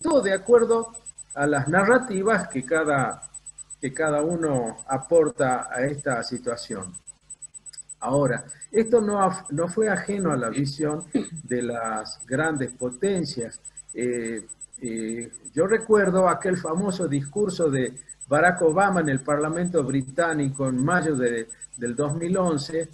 todo de acuerdo a las narrativas que cada uno aporta a esta situación. Ahora, esto no fue ajeno a la visión de las grandes potencias. Yo recuerdo aquel famoso discurso de Barack Obama en el Parlamento británico en mayo del 2011,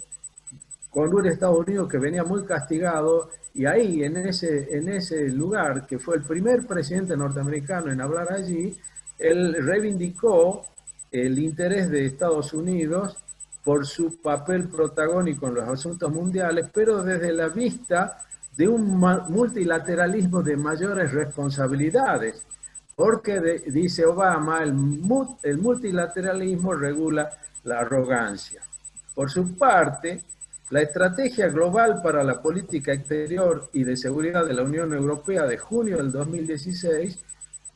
con un Estados Unidos que venía muy castigado, y ahí, en ese lugar, que fue el primer presidente norteamericano en hablar allí, él reivindicó el interés de Estados Unidos por su papel protagónico en los asuntos mundiales, pero desde la vista de un multilateralismo de mayores responsabilidades, porque dice Obama, el multilateralismo regula la arrogancia. Por su parte, la estrategia global para la política exterior y de seguridad de la Unión Europea de junio del 2016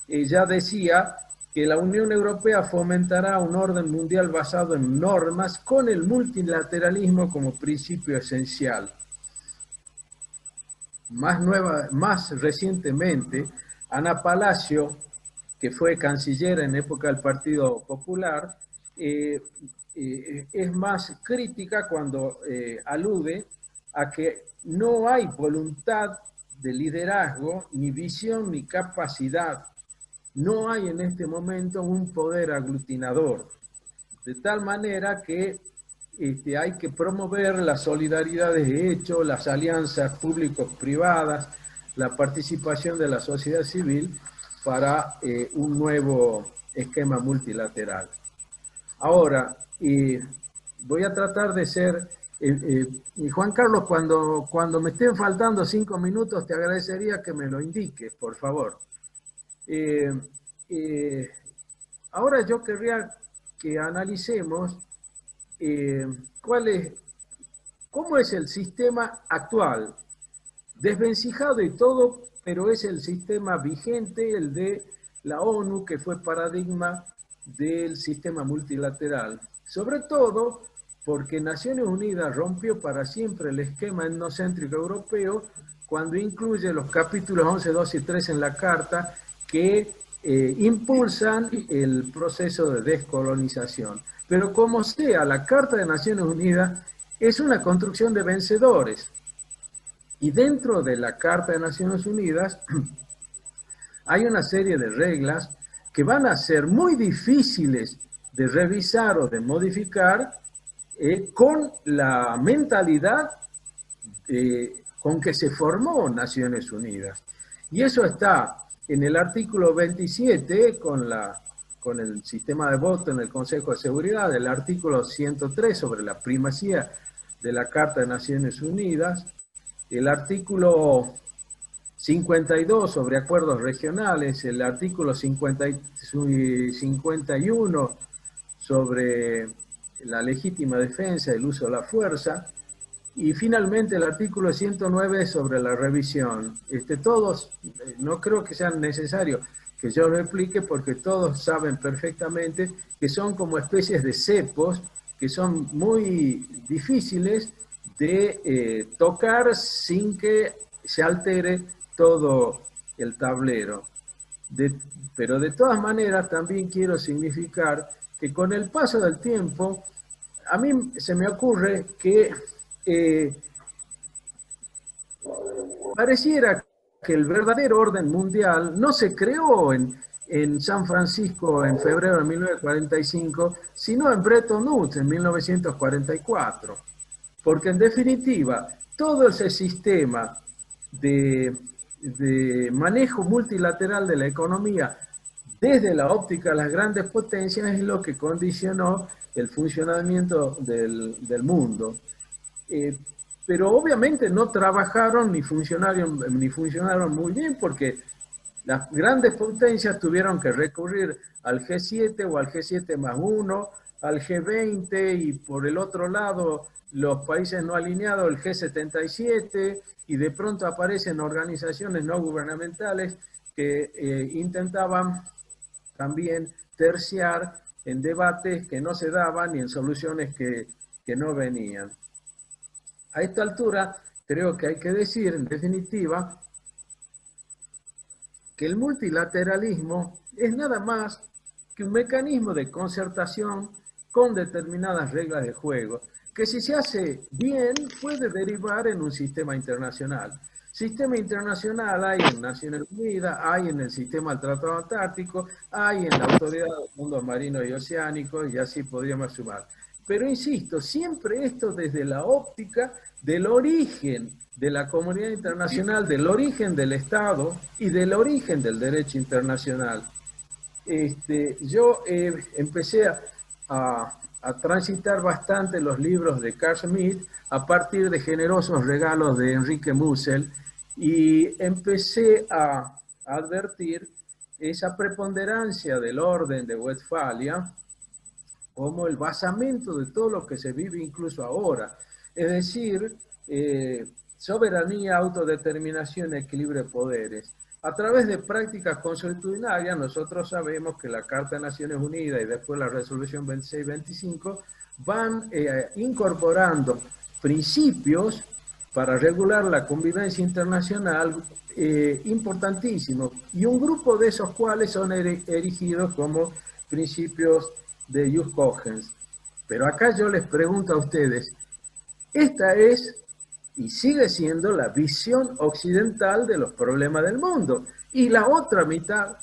ya decía que la Unión Europea fomentará un orden mundial basado en normas con el multilateralismo como principio esencial. Más recientemente, Ana Palacio, que fue canciller en época del Partido Popular, es más crítica cuando alude a que no hay voluntad de liderazgo, ni visión, ni capacidad. No hay en este momento un poder aglutinador, de tal manera que hay que promover la solidaridad de hecho, las alianzas público-privadas, la participación de la sociedad civil para un nuevo esquema multilateral. Ahora, voy a tratar de ser... Juan Carlos, cuando me estén faltando 5 minutos, te agradecería que me lo indiques, por favor. Ahora yo querría que analicemos cómo es el sistema actual, desvencijado y todo, pero es el sistema vigente, el de la ONU, que fue paradigma del sistema multilateral. Sobre todo porque Naciones Unidas rompió para siempre el esquema etnocéntrico europeo cuando incluye los capítulos 11, 12 y 13 en la Carta que impulsan el proceso de descolonización. Pero como sea, la Carta de Naciones Unidas es una construcción de vencedores. Y dentro de la Carta de Naciones Unidas hay una serie de reglas que van a ser muy difíciles de revisar o de modificar con la mentalidad con que se formó Naciones Unidas. Y eso está en el artículo 27 con el sistema de voto en el Consejo de Seguridad, el artículo 103 sobre la primacía de la Carta de Naciones Unidas, el artículo 52 sobre acuerdos regionales, el artículo 51 sobre la legítima defensa y el uso de la fuerza, y finalmente el artículo 109 sobre la revisión. Todos, no creo que sea necesario que yo lo explique porque todos saben perfectamente que son como especies de cepos que son muy difíciles de tocar sin que se altere todo el tablero. Pero de todas maneras también quiero significar que con el paso del tiempo a mí se me ocurre que pareciera que el verdadero orden mundial no se creó en San Francisco en febrero de 1945, sino en Bretton Woods en 1944. Porque en definitiva, todo ese sistema de manejo multilateral de la economía desde la óptica de las grandes potencias es lo que condicionó el funcionamiento del mundo. Pero obviamente no trabajaron ni funcionaron muy bien porque las grandes potencias tuvieron que recurrir al G7 o al G7 más uno, al G20 y por el otro lado los países no alineados, el G77, y de pronto aparecen organizaciones no gubernamentales que intentaban también terciar en debates que no se daban y en soluciones que no venían. A esta altura, creo que hay que decir, en definitiva, que el multilateralismo es nada más que un mecanismo de concertación con determinadas reglas de juego, que si se hace bien puede derivar en un sistema internacional. Sistema internacional hay en Naciones Unidas, hay en el sistema del Tratado Antártico, hay en la Autoridad de los Mundos Marinos y Oceánicos, y así podríamos sumar. Pero insisto, siempre esto desde la óptica del origen de la comunidad internacional, del origen del Estado y del origen del derecho internacional. Yo empecé a transitar bastante los libros de Carl Schmitt a partir de generosos regalos de Enrique Mussel y empecé a advertir esa preponderancia del orden de Westfalia como el basamento de todo lo que se vive incluso ahora. Es decir, soberanía, autodeterminación, equilibrio de poderes. A través de prácticas consuetudinarias, nosotros sabemos que la Carta de Naciones Unidas y después la Resolución 2625 van incorporando principios para regular la convivencia internacional importantísimos, y un grupo de esos cuales son erigidos como principios de Jus Cogens. Pero acá yo les pregunto a ustedes, esta es y sigue siendo la visión occidental de los problemas del mundo. Y la otra mitad,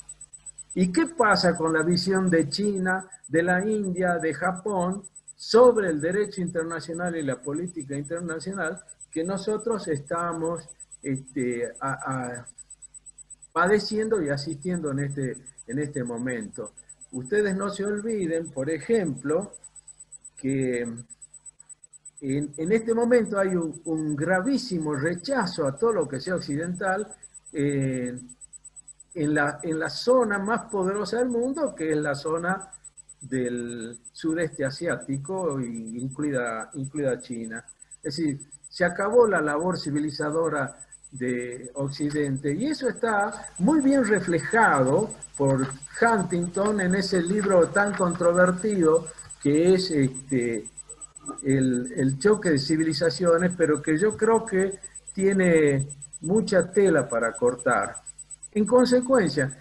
¿y qué pasa con la visión de China, de la India, de Japón sobre el derecho internacional y la política internacional que nosotros estamos padeciendo y asistiendo en este momento? Ustedes no se olviden, por ejemplo, que en este momento hay un gravísimo rechazo a todo lo que sea occidental en la zona más poderosa del mundo, que es la zona del sudeste asiático, incluida China. Es decir, se acabó la labor civilizadora de Occidente, y eso está muy bien reflejado por Huntington en ese libro tan controvertido que es el choque de civilizaciones, pero que yo creo que tiene mucha tela para cortar. En consecuencia,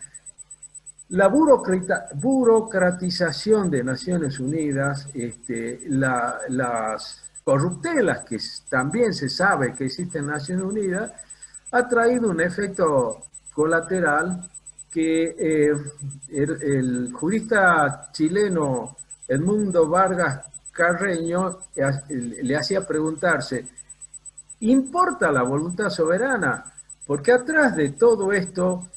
la burocratización de Naciones Unidas, las corruptelas que también se sabe que existen en Naciones Unidas, ha traído un efecto colateral que el jurista chileno Edmundo Vargas Carreño le hacía preguntarse, ¿importa la voluntad soberana? Porque atrás de todo esto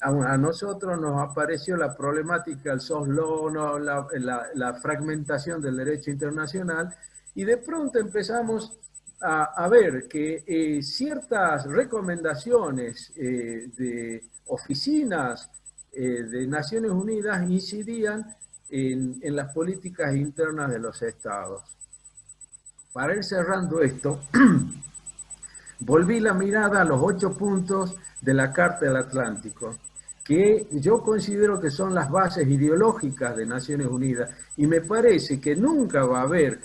a nosotros nos apareció la problemática del soft law, ¿no? la fragmentación del derecho internacional, y de pronto empezamos a ver que ciertas recomendaciones de oficinas de Naciones Unidas incidían en las políticas internas de los estados. Para ir cerrando esto, volví la mirada a los 8 puntos de la Carta del Atlántico, que yo considero que son las bases ideológicas de Naciones Unidas, y me parece que nunca va a haber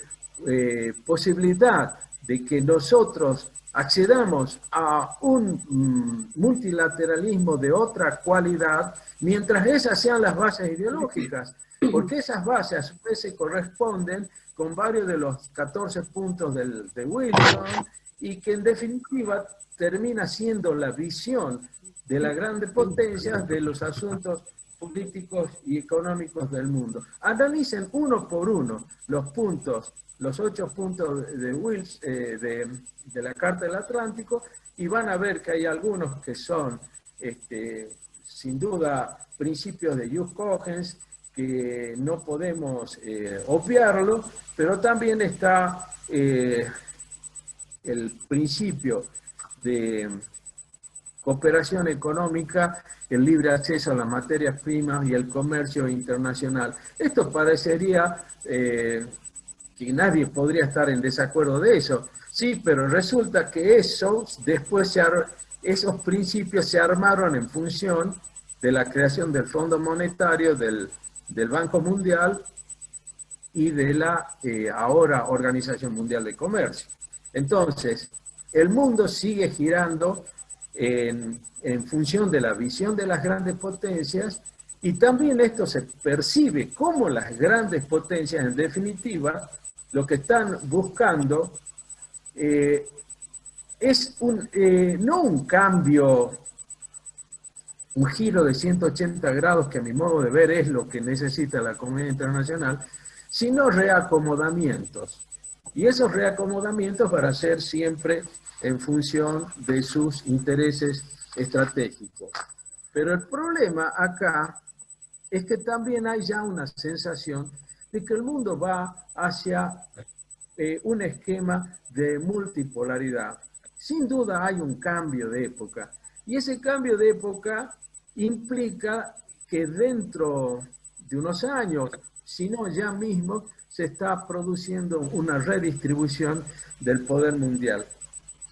posibilidad de que nosotros accedamos a un multilateralismo de otra cualidad mientras esas sean las bases ideológicas, porque esas bases a su vez se corresponden con varios de los 14 puntos de Wilson, y que en definitiva termina siendo la visión de las grandes potencias de los asuntos políticos y económicos del mundo. Analicen uno por uno los puntos, los 8 puntos de la Carta del Atlántico, y van a ver que hay algunos que son, sin duda, principios de Jus Cogens, que no podemos obviarlo, pero también está el principio de cooperación económica, el libre acceso a las materias primas y el comercio internacional. Esto parecería que nadie podría estar en desacuerdo de eso, sí, pero resulta que esos principios se armaron en función de la creación del Fondo Monetario, del Banco Mundial y de la ahora Organización Mundial de Comercio. Entonces, el mundo sigue girando en en función de la visión de las grandes potencias, y también esto se percibe como las grandes potencias, en definitiva, lo que están buscando es no un cambio, un giro de 180 grados, que a mi modo de ver es lo que necesita la comunidad internacional, sino reacomodamientos. Y esos reacomodamientos van a ser siempre en función de sus intereses estratégicos. Pero el problema acá es que también hay ya una sensación de que el mundo va hacia un esquema de multipolaridad. Sin duda hay un cambio de época, y ese cambio de época implica que dentro de unos años, si no ya mismo, se está produciendo una redistribución del poder mundial.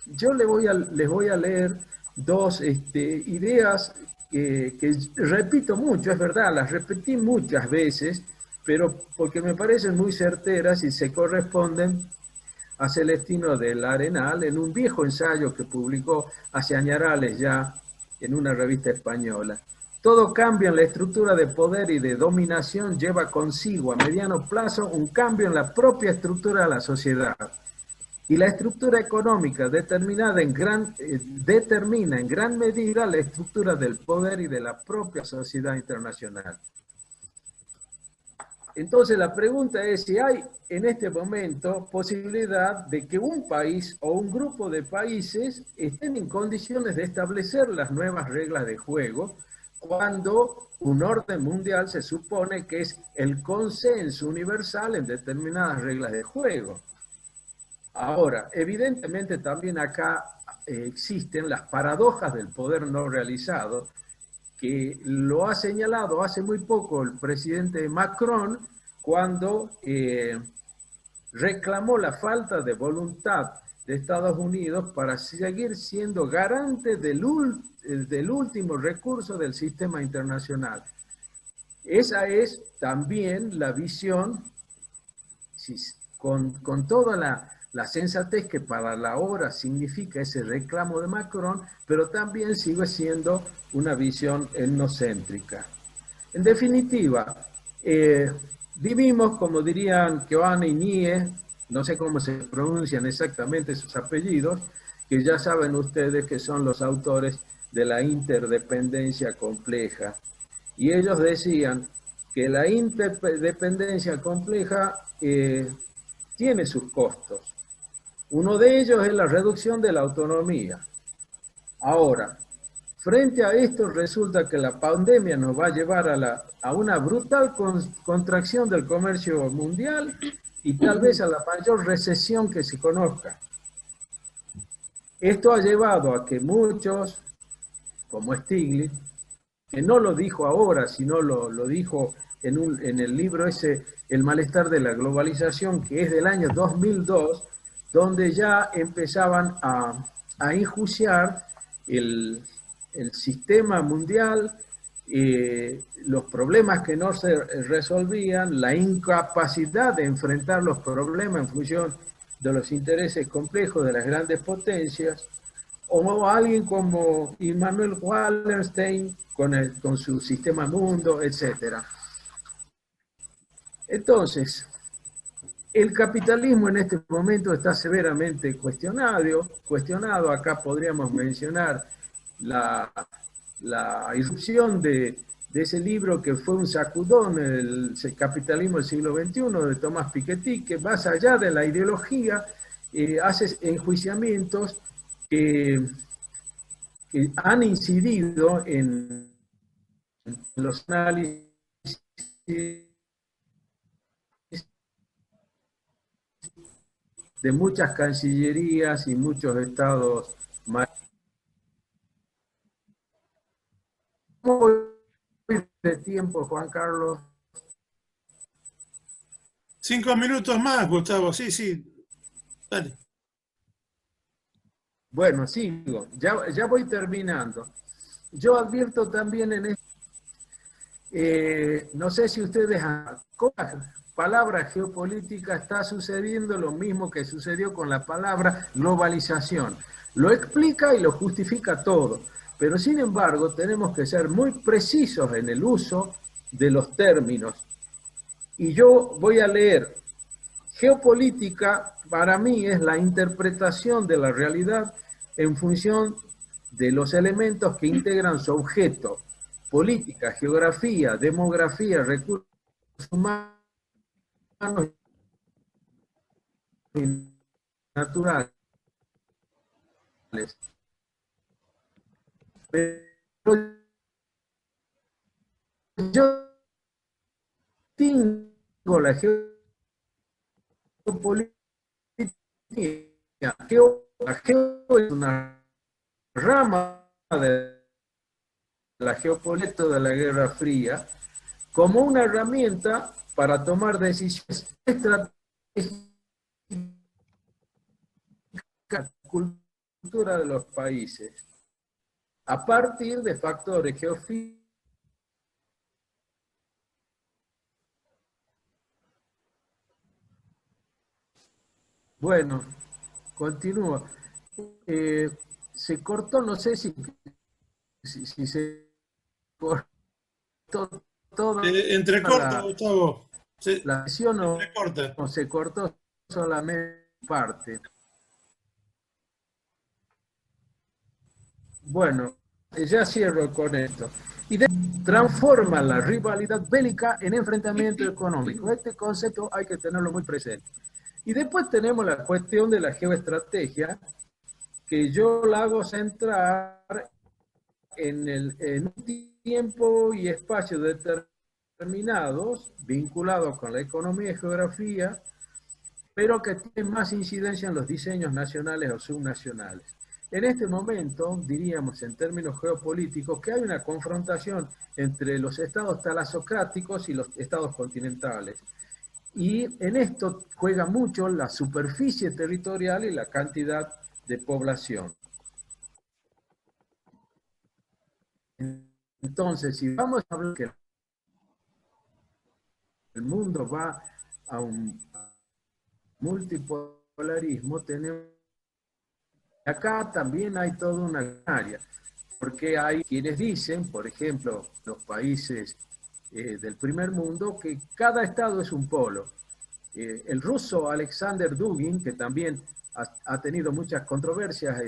Yo les voy a leer dos ideas que repito mucho, es verdad, las repetí muchas veces, pero porque me parecen muy certeras y se corresponden a Celestino del Arenal en un viejo ensayo que publicó hace añarales ya en una revista española. Todo cambio en la estructura de poder y de dominación lleva consigo a mediano plazo un cambio en la propia estructura de la sociedad. Y la estructura económica determina en gran medida la estructura del poder y de la propia sociedad internacional. Entonces la pregunta es si hay en este momento posibilidad de que un país o un grupo de países estén en condiciones de establecer las nuevas reglas de juego, cuando un orden mundial se supone que es el consenso universal en determinadas reglas de juego. Ahora, evidentemente también acá existen las paradojas del poder no realizado, que lo ha señalado hace muy poco el presidente Macron cuando reclamó la falta de voluntad de Estados Unidos para seguir siendo garante del último recurso del sistema internacional. Esa es también la visión, con toda la sensatez que para la hora significa ese reclamo de Macron, pero también sigue siendo una visión etnocéntrica. En definitiva, vivimos, como dirían Keohane y Nie, no sé cómo se pronuncian exactamente sus apellidos, que ya saben ustedes que son los autores de la interdependencia compleja. Y ellos decían que la interdependencia compleja tiene sus costos. Uno de ellos es la reducción de la autonomía. Ahora, frente a esto resulta que la pandemia nos va a llevar a una brutal contracción del comercio mundial y tal vez a la mayor recesión que se conozca. Esto ha llevado a que muchos, como Stiglitz, que no lo dijo ahora, sino lo dijo en el libro ese, El malestar de la globalización, que es del año 2002, donde ya empezaban a enjuiciar el sistema mundial, los problemas que no se resolvían, la incapacidad de enfrentar los problemas en función de los intereses complejos de las grandes potencias, o alguien como Immanuel Wallerstein con su sistema mundo, etc. Entonces, el capitalismo en este momento está severamente cuestionado. Acá podríamos mencionar la irrupción de ese libro que fue un sacudón, el capitalismo del siglo XXI, de Thomas Piketty, que más allá de la ideología, hace enjuiciamientos que han incidido en los análisis de muchas cancillerías y muchos estados. ¿Cómo voy de tiempo, Juan Carlos? 5 minutos más, Gustavo, sí, sí. Dale. Bueno, sigo, ya voy terminando. Yo advierto también en esto, no sé si ustedes, con la palabra geopolítica está sucediendo lo mismo que sucedió con la palabra globalización. Lo explica y lo justifica todo, pero sin embargo tenemos que ser muy precisos en el uso de los términos. Y yo voy a leer: geopolítica para mí es la interpretación de la realidad en función de los elementos que integran su objeto: política, geografía, demografía, recursos humanos y naturales. Pero yo tengo la geopolítica, la geo es una rama de la geopolítica de la Guerra Fría, como una herramienta para tomar decisiones estratégicas, cultura de los países, a partir de factores geofísicos. Bueno, continúa. Se cortó, no sé si se cortó toda Entrecorta, Gustavo. la sesión Entrecorta. o se cortó solamente parte. Bueno, ya cierro con esto. Y transforma la rivalidad bélica en enfrentamiento económico. Este concepto hay que tenerlo muy presente. Y después tenemos la cuestión de la geoestrategia, que yo la hago centrar en un tiempo y espacio determinados, vinculados con la economía y geografía, pero que tienen más incidencia en los diseños nacionales o subnacionales. En este momento, diríamos en términos geopolíticos, que hay una confrontación entre los estados talasocráticos y los estados continentales. Y en esto juega mucho la superficie territorial y la cantidad de población. Entonces, si vamos a hablar que el mundo va a un multipolarismo, tenemos acá también hay toda una área, porque hay quienes dicen, por ejemplo, los países del primer mundo, que cada estado es un polo. El ruso Alexander Dugin, que también ha tenido muchas controversias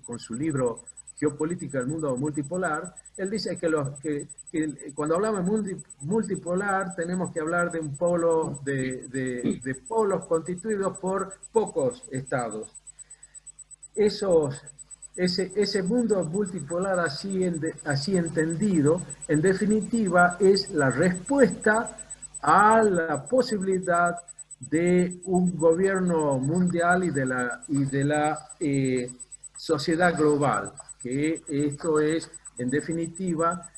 con su libro Geopolítica del Mundo Multipolar, él dice que cuando hablamos de multipolar tenemos que hablar de un polo, de polos constituidos por pocos estados. Ese mundo multipolar así entendido, en definitiva, es la respuesta a la posibilidad de un gobierno mundial y de la sociedad global, que esto es, en definitiva,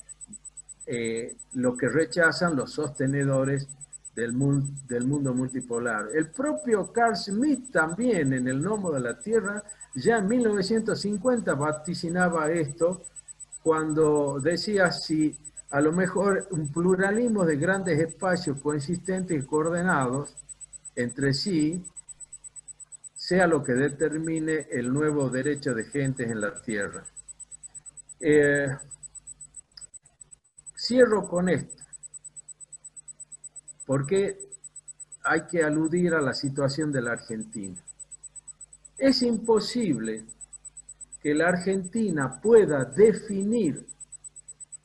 lo que rechazan los sostenedores del mundo multipolar. El propio Carl Schmitt también, en El Gnomo de la Tierra, ya en 1950 vaticinaba esto, cuando decía: si a lo mejor un pluralismo de grandes espacios coexistentes y coordenados entre sí sea lo que determine el nuevo derecho de gentes en la Tierra. Cierro con esto, porque hay que aludir a la situación de la Argentina. Es imposible que la Argentina pueda definir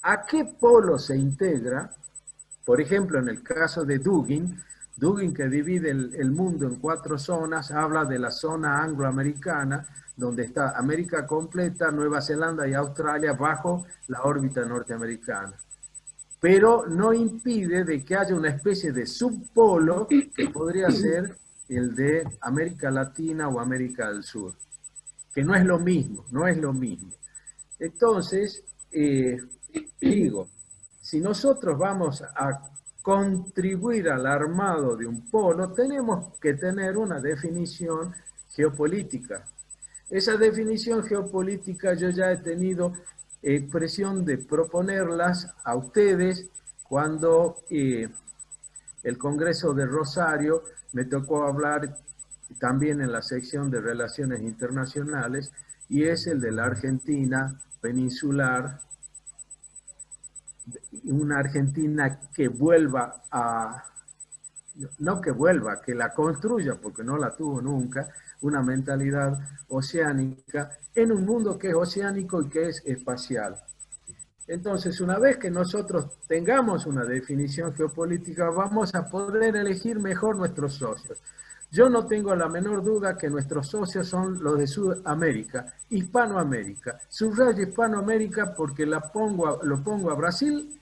a qué polo se integra. Por ejemplo, en el caso de Dugin, que divide el mundo en 4 zonas, habla de la zona angloamericana, donde está América completa, Nueva Zelanda y Australia bajo la órbita norteamericana. Pero no impide de que haya una especie de subpolo que podría ser el de América Latina o América del Sur, que no es lo mismo, no es lo mismo. Entonces, digo, si nosotros vamos a contribuir al armado de un polo, tenemos que tener una definición geopolítica. Esa definición geopolítica yo ya he tenido presión de proponerlas a ustedes cuando el Congreso de Rosario me tocó hablar también en la sección de Relaciones Internacionales, y es el de la Argentina peninsular, una Argentina que vuelva a, no que vuelva, que la construya, porque no la tuvo nunca, una mentalidad oceánica en un mundo que es oceánico y que es espacial. Entonces, una vez que nosotros tengamos una definición geopolítica, vamos a poder elegir mejor nuestros socios. Yo no tengo la menor duda que nuestros socios son los de Sudamérica, Hispanoamérica. Subrayo Hispanoamérica porque lo pongo a Brasil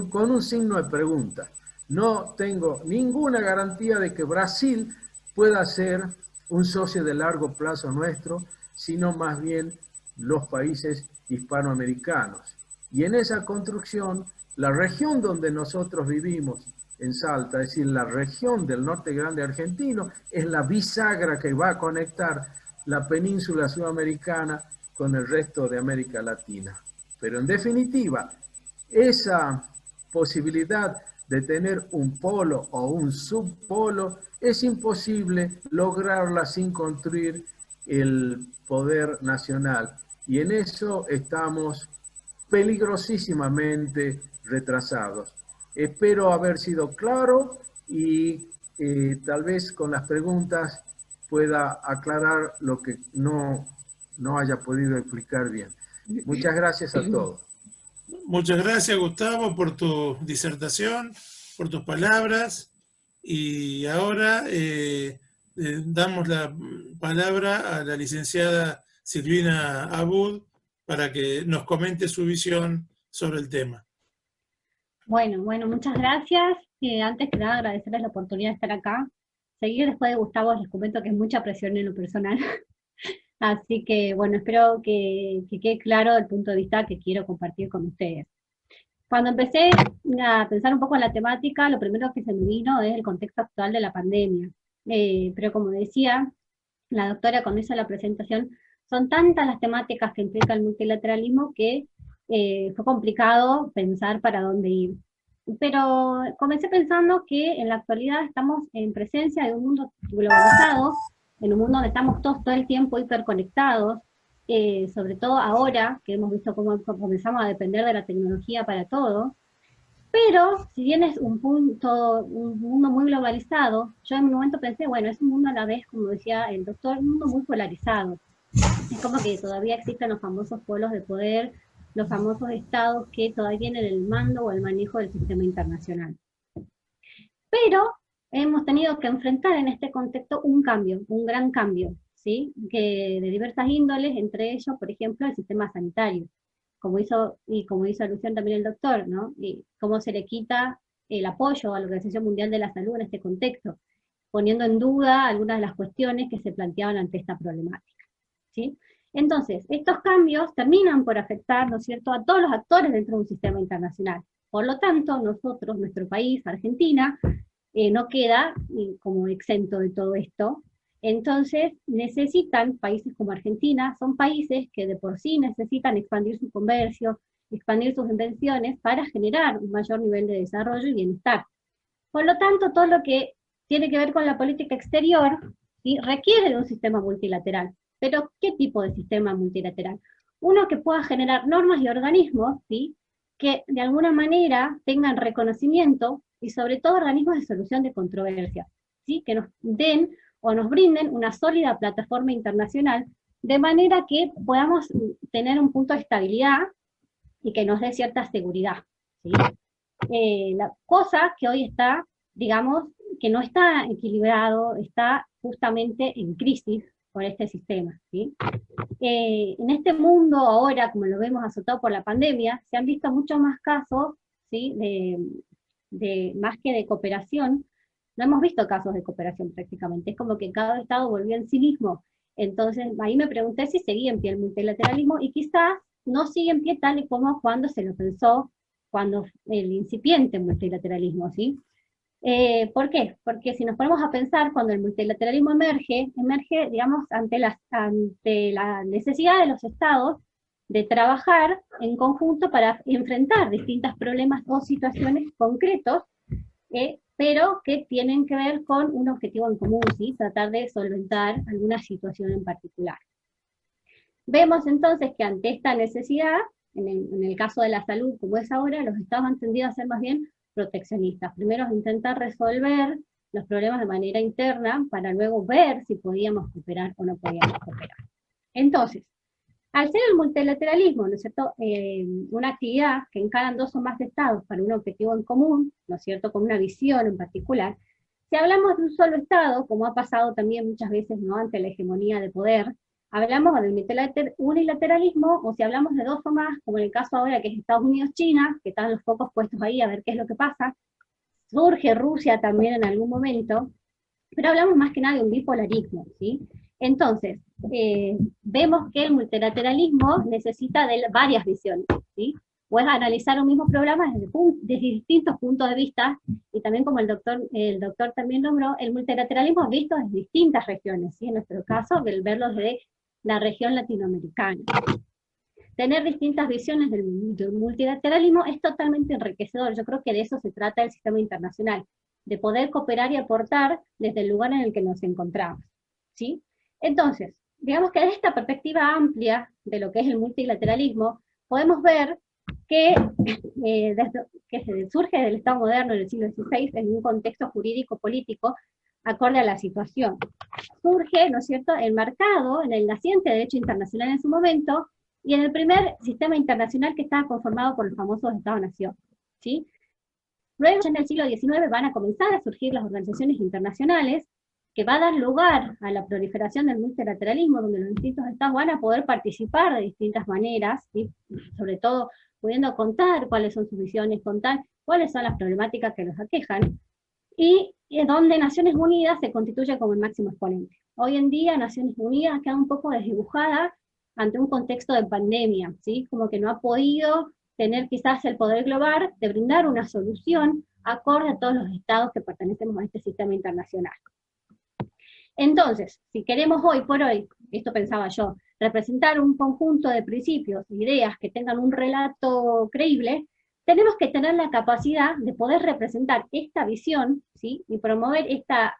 con un signo de pregunta. No tengo ninguna garantía de que Brasil pueda ser un socio de largo plazo nuestro, sino más bien los países hispanoamericanos. Y en esa construcción, la región donde nosotros vivimos, en Salta, es decir, la región del norte grande argentino, es la bisagra que va a conectar la península sudamericana con el resto de América Latina. Pero en definitiva, esa posibilidad de tener un polo o un subpolo es imposible lograrla sin construir el poder nacional. Y en eso estamos peligrosísimamente retrasados. Espero haber sido claro y tal vez con las preguntas pueda aclarar lo que no haya podido explicar bien. Muchas gracias a todos. Muchas gracias, Gustavo, por tu disertación, por tus palabras. Y ahora damos la palabra a la licenciada Silvina Abud para que nos comente su visión sobre el tema. Bueno, muchas gracias. Antes que nada, agradecerles la oportunidad de estar acá. Seguir después de Gustavo, les comento que es mucha presión en lo personal. Así que, bueno, espero que quede claro el punto de vista que quiero compartir con ustedes. Cuando empecé a pensar un poco en la temática, lo primero que se me vino es el contexto actual de la pandemia. Pero como decía la doctora cuando hizo la presentación, son tantas las temáticas que implica el multilateralismo que fue complicado pensar para dónde ir. Pero comencé pensando que en la actualidad estamos en presencia de un mundo globalizado, en un mundo donde estamos todos todo el tiempo hiperconectados, sobre todo ahora que hemos visto cómo comenzamos a depender de la tecnología para todo. Pero si bien es un mundo muy globalizado, yo en un momento pensé, bueno, es un mundo a la vez, como decía el doctor, un mundo muy polarizado. Es como que todavía existen los famosos polos de poder, los famosos estados que todavía tienen el mando o el manejo del sistema internacional. Pero hemos tenido que enfrentar en este contexto un cambio, un gran cambio, ¿sí? Que de diversas índoles, entre ellos, por ejemplo, el sistema sanitario, como hizo alusión también el doctor, ¿no? Y cómo se le quita el apoyo a la Organización Mundial de la Salud en este contexto, poniendo en duda algunas de las cuestiones que se planteaban ante esta problemática, ¿sí? Entonces, estos cambios terminan por afectar, ¿no es cierto?, a todos los actores dentro de un sistema internacional. Por lo tanto, nosotros, nuestro país, Argentina, no queda como exento de todo esto. Entonces, necesitan, países como Argentina, son países que de por sí necesitan expandir su comercio, expandir sus invenciones para generar un mayor nivel de desarrollo y bienestar. Por lo tanto, todo lo que tiene que ver con la política exterior, ¿sí?, requiere de un sistema multilateral. Pero, ¿qué tipo de sistema multilateral? Uno que pueda generar normas y organismos, ¿sí?, que de alguna manera tengan reconocimiento y sobre todo organismos de solución de controversias, ¿sí?, que nos den o nos brinden una sólida plataforma internacional de manera que podamos tener un punto de estabilidad y que nos dé cierta seguridad, ¿sí? La cosa que hoy está, digamos, que no está equilibrado, está justamente en crisis por este sistema, ¿sí? En este mundo ahora, como lo vemos azotado por la pandemia, se han visto muchos más casos, ¿sí?, más que de cooperación, no hemos visto casos de cooperación prácticamente, es como que cada estado volvió en sí mismo. Entonces ahí me pregunté si seguía en pie el multilateralismo, y quizás no sigue en pie tal y como cuando se lo pensó, cuando el incipiente multilateralismo, ¿sí? ¿Por qué? Porque si nos ponemos a pensar, cuando el multilateralismo emerge, digamos, ante la necesidad de los estados de trabajar en conjunto para enfrentar distintos problemas o situaciones concretos, pero que tienen que ver con un objetivo en común, ¿sí?, tratar de solventar alguna situación en particular. Vemos entonces que ante esta necesidad, en el caso de la salud como es ahora, los estados han tendido a ser más bien proteccionistas. Primero intentar resolver los problemas de manera interna para luego ver si podíamos cooperar o no podíamos cooperar. Entonces, al ser el multilateralismo, ¿no es cierto?, una actividad que encaran dos o más estados para un objetivo en común, ¿no es cierto?, con una visión en particular, si hablamos de un solo estado, como ha pasado también muchas veces, ¿no?, ante la hegemonía de poder, hablamos del unilateralismo, o si hablamos de dos o más, como en el caso ahora que es Estados Unidos-China, que están los focos puestos ahí a ver qué es lo que pasa, surge Rusia también en algún momento, pero hablamos más que nada de un bipolarismo, ¿sí? Entonces, vemos que el multilateralismo necesita de varias visiones, ¿sí? Puedes analizar un mismo programa desde distintos puntos de vista, y también como el doctor también nombró, el multilateralismo visto desde distintas regiones, ¿sí? En nuestro caso, verlo desde la región latinoamericana. Tener distintas visiones del multilateralismo es totalmente enriquecedor. Yo creo que de eso se trata el sistema internacional, de poder cooperar y aportar desde el lugar en el que nos encontramos, ¿sí? Entonces, digamos que desde esta perspectiva amplia de lo que es el multilateralismo, podemos ver que, surge del Estado moderno en el siglo XVI en un contexto jurídico-político acorde a la situación. Surge, ¿no es cierto?, enmarcado en el naciente derecho internacional en su momento, y en el primer sistema internacional que estaba conformado por los famosos Estados-nación, ¿sí? Luego, ya en el siglo XIX, van a comenzar a surgir las organizaciones internacionales, que va a dar lugar a la proliferación del multilateralismo, donde los distintos estados van a poder participar de distintas maneras, ¿sí? Sobre todo pudiendo contar cuáles son sus visiones, contar cuáles son las problemáticas que los aquejan, y donde Naciones Unidas se constituye como el máximo exponente. Hoy en día Naciones Unidas queda un poco desdibujada ante un contexto de pandemia, ¿sí? Como que no ha podido tener quizás el poder global de brindar una solución acorde a todos los estados que pertenecemos a este sistema internacional. Entonces, si queremos hoy por hoy, esto pensaba yo, representar un conjunto de principios, ideas que tengan un relato creíble, tenemos que tener la capacidad de poder representar esta visión, ¿sí? Y promover estas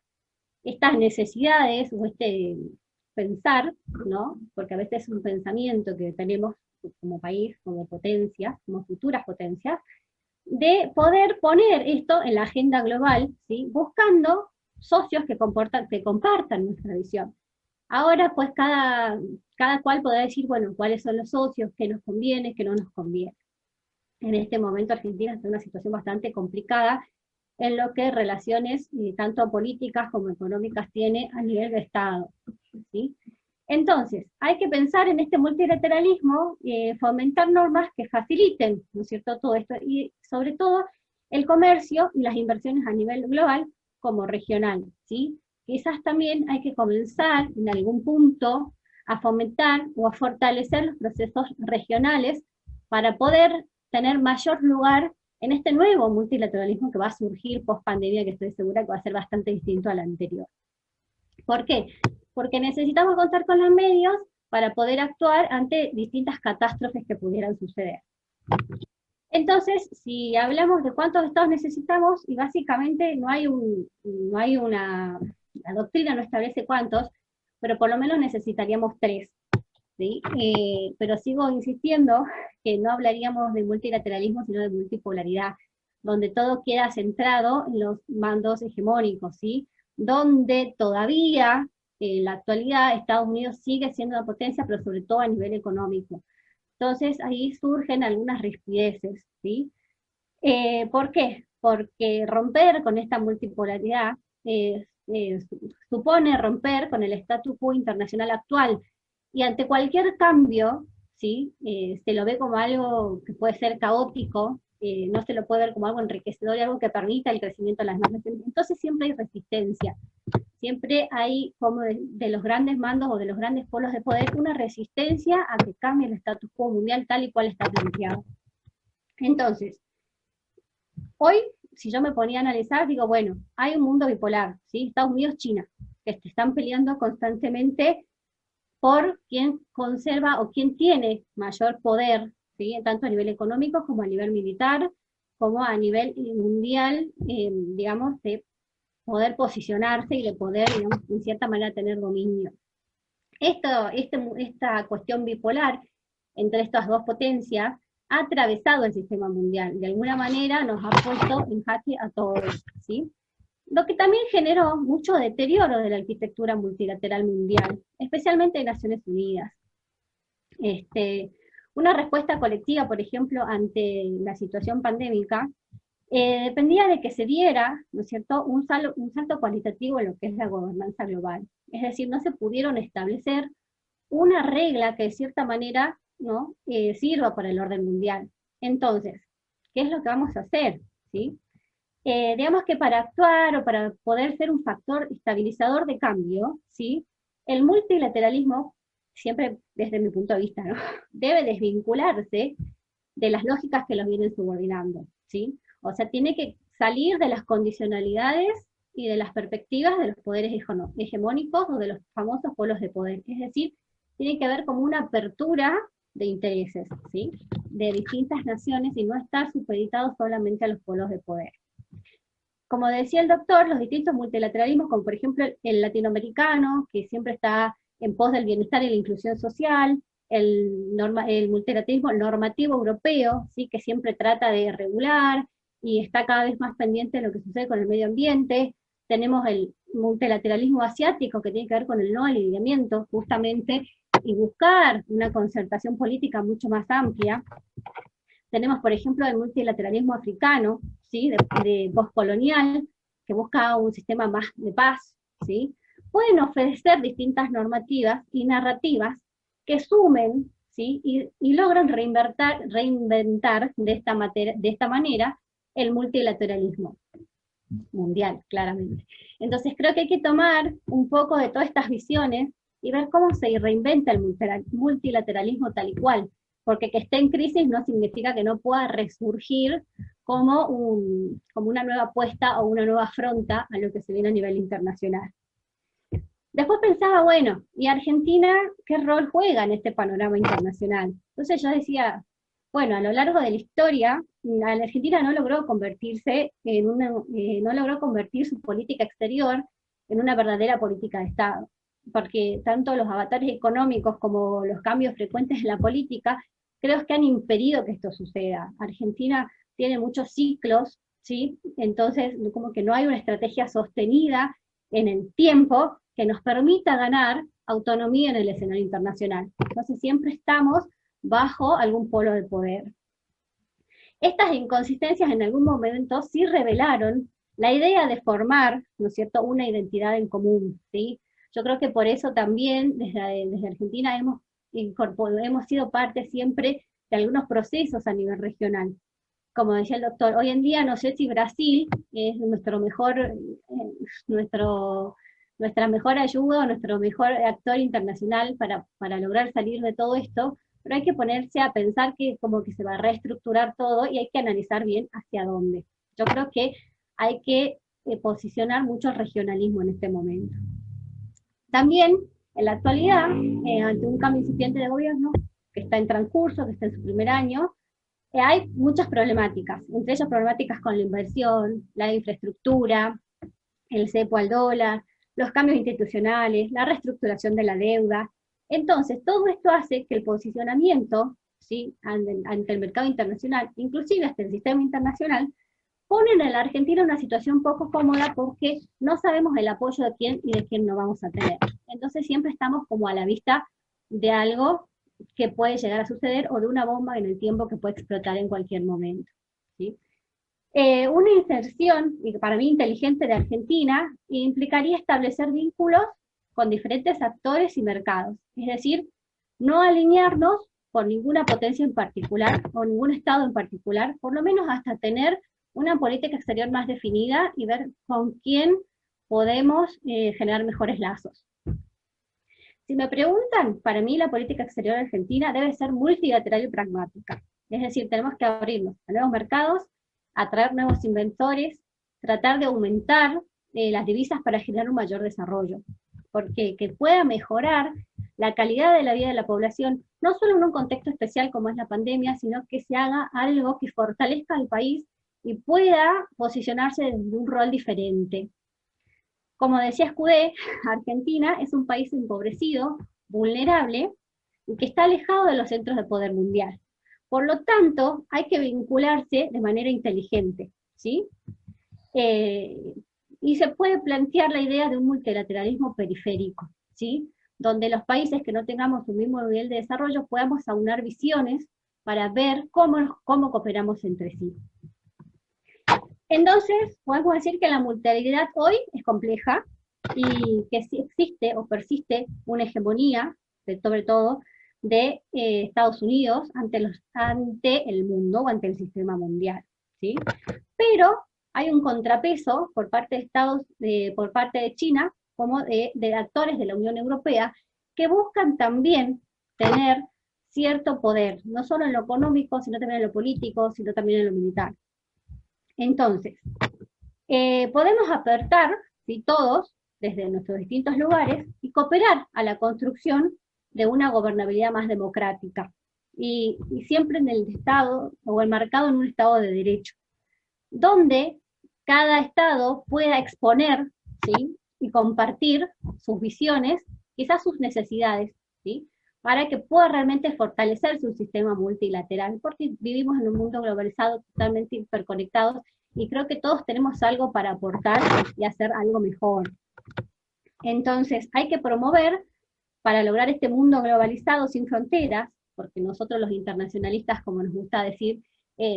necesidades o este pensar, ¿no? Porque a veces es un pensamiento que tenemos como país, como potencia, como futuras potencias, de poder poner esto en la agenda global, ¿sí? Buscando socios que compartan nuestra visión. Ahora, pues, cada cual podrá decir, bueno, cuáles son los socios, qué nos conviene, qué no nos conviene. En este momento Argentina está en una situación bastante complicada en lo que relaciones tanto políticas como económicas tiene a nivel de Estado, ¿sí? Entonces, hay que pensar en este multilateralismo, fomentar normas que faciliten, ¿no es cierto?, todo esto, y sobre todo el comercio y las inversiones a nivel global como regional, ¿sí? Quizás también hay que comenzar en algún punto a fomentar o a fortalecer los procesos regionales para poder tener mayor lugar en este nuevo multilateralismo que va a surgir post pandemia, que estoy segura que va a ser bastante distinto al anterior. ¿Por qué? Porque necesitamos contar con los medios para poder actuar ante distintas catástrofes que pudieran suceder. Entonces, si hablamos de cuántos estados necesitamos, y básicamente no hay una, la doctrina no establece cuántos, pero por lo menos necesitaríamos 3, ¿sí? Pero sigo insistiendo que no hablaríamos de multilateralismo, sino de multipolaridad, donde todo queda centrado en los mandos hegemónicos, ¿sí? Donde todavía, en la actualidad, Estados Unidos sigue siendo una potencia, pero sobre todo a nivel económico. Entonces ahí surgen algunas rispideces, ¿sí? ¿Por qué? Porque romper con esta multipolaridad supone romper con el status quo internacional actual, y ante cualquier cambio, ¿sí? Se lo ve como algo que puede ser caótico, no se lo puede ver como algo enriquecedor y algo que permita el crecimiento de las naciones. Entonces siempre hay resistencia, siempre hay como de los grandes mandos o de los grandes polos de poder una resistencia a que cambie el status quo mundial tal y cual está planteado. Entonces, hoy, si yo me ponía a analizar, digo, bueno, hay un mundo bipolar, ¿sí? Estados Unidos, China, que están peleando constantemente por quién conserva o quién tiene mayor poder, ¿sí? Tanto a nivel económico como a nivel militar, como a nivel mundial, digamos, de poder posicionarse y de poder, digamos, en cierta manera tener dominio. esta cuestión bipolar entre estas dos potencias ha atravesado el sistema mundial, de alguna manera nos ha puesto en jaque a todos, ¿sí? Lo que también generó mucho deterioro de la arquitectura multilateral mundial, especialmente en Naciones Unidas. Una respuesta colectiva, por ejemplo, ante la situación pandémica, dependía de que se diera, ¿no es cierto?, un salto cualitativo en lo que es la gobernanza global. Es decir, no se pudieron establecer una regla que de cierta manera, ¿no?, sirva para el orden mundial. Entonces, ¿qué es lo que vamos a hacer? ¿Sí? Digamos que para actuar o para poder ser un factor estabilizador de cambio, ¿sí?, el multilateralismo, siempre desde mi punto de vista, ¿no?, debe desvincularse de las lógicas que los vienen subordinando, ¿sí? O sea, tiene que salir de las condicionalidades y de las perspectivas de los poderes hegemónicos o de los famosos polos de poder. Es decir, tiene que haber como una apertura de intereses, ¿sí?, de distintas naciones y no estar supeditado solamente a los polos de poder. Como decía el doctor, los distintos multilateralismos, como por ejemplo el latinoamericano, que siempre está en pos del bienestar y la inclusión social, el multilateralismo normativo europeo, ¿sí?, que siempre trata de regular y está cada vez más pendiente de lo que sucede con el medio ambiente. Tenemos el multilateralismo asiático, que tiene que ver con el no alineamiento, justamente, y buscar una concertación política mucho más amplia. Tenemos, por ejemplo, el multilateralismo africano, ¿sí?, de postcolonial, que busca un sistema más de paz, ¿sí? Pueden ofrecer distintas normativas y narrativas que sumen, ¿sí?, y logran reinventar de esta manera el multilateralismo mundial, claramente. Entonces creo que hay que tomar un poco de todas estas visiones y ver cómo se reinventa el multilateralismo tal y cual, porque que esté en crisis no significa que no pueda resurgir como una nueva apuesta o una nueva afronta a lo que se viene a nivel internacional. Después pensaba, bueno, ¿y Argentina qué rol juega en este panorama internacional? Entonces yo decía, bueno, a lo largo de la historia, la Argentina no logró convertir su política exterior en una verdadera política de Estado, porque tanto los avatares económicos como los cambios frecuentes en la política, creo que han impedido que esto suceda. Argentina tiene muchos ciclos, ¿sí? Entonces como que no hay una estrategia sostenida en el tiempo que nos permita ganar autonomía en el escenario internacional. Entonces siempre estamos bajo algún polo de poder. Estas inconsistencias en algún momento sí revelaron la idea de formar, ¿no es cierto?, una identidad en común, ¿sí? Yo creo que por eso también desde Argentina hemos sido parte siempre de algunos procesos a nivel regional. Como decía el doctor, hoy en día no sé si Brasil es nuestra mejor ayuda, nuestro mejor actor internacional para lograr salir de todo esto, pero hay que ponerse a pensar que como que se va a reestructurar todo y hay que analizar bien hacia dónde. Yo creo que hay que posicionar mucho el regionalismo en este momento. También, en la actualidad, ante un cambio incipiente de gobierno, que está en transcurso, que está en su primer año, hay muchas problemáticas, entre ellas problemáticas con la inversión, la infraestructura, el cepo al dólar, los cambios institucionales, la reestructuración de la deuda. Entonces, todo esto hace que el posicionamiento, ¿sí?, ante el mercado internacional, inclusive hasta el sistema internacional, ponen a la Argentina en una situación poco cómoda porque no sabemos el apoyo de quién y de quién no vamos a tener. Entonces siempre estamos como a la vista de algo que puede llegar a suceder o de una bomba en el tiempo que puede explotar en cualquier momento, ¿sí? Una inserción, y para mí inteligente, de Argentina implicaría establecer vínculos con diferentes actores y mercados, es decir, no alinearnos con ninguna potencia en particular o ningún estado en particular, por lo menos hasta tener una política exterior más definida y ver con quién podemos generar mejores lazos. Si me preguntan, para mí la política exterior argentina debe ser multilateral y pragmática, es decir, tenemos que abrirnos a nuevos mercados, atraer nuevos inversores, tratar de aumentar las divisas para generar un mayor desarrollo, porque que pueda mejorar la calidad de la vida de la población, no solo en un contexto especial como es la pandemia, sino que se haga algo que fortalezca al país y pueda posicionarse desde un rol diferente. Como decía Escudé, Argentina es un país empobrecido, vulnerable y que está alejado de los centros de poder mundial. Por lo tanto, hay que vincularse de manera inteligente, ¿sí? Y se puede plantear la idea de un multilateralismo periférico, ¿sí? Donde los países que no tengamos un mismo nivel de desarrollo podamos aunar visiones para ver cómo cooperamos entre sí. Entonces, podemos decir que la multilateralidad hoy es compleja y que sí existe o persiste una hegemonía, sobre todo, de Estados Unidos ante el mundo o ante el sistema mundial, ¿sí? Pero hay un contrapeso por parte por parte de China, como de actores de la Unión Europea, que buscan también tener cierto poder, no solo en lo económico, sino también en lo político, sino también en lo militar. Entonces, podemos apertar, ¿sí?, todos, desde nuestros distintos lugares, y cooperar a la construcción de una gobernabilidad más democrática, y siempre en el Estado, o enmarcado en un Estado de Derecho, donde cada Estado pueda exponer, ¿sí?, y compartir sus visiones, quizás sus necesidades, ¿sí?, para que pueda realmente fortalecer su sistema multilateral, porque vivimos en un mundo globalizado, totalmente hiperconectados, y creo que todos tenemos algo para aportar y hacer algo mejor. Entonces, hay que promover, para lograr este mundo globalizado sin fronteras, porque nosotros los internacionalistas, como nos gusta decir,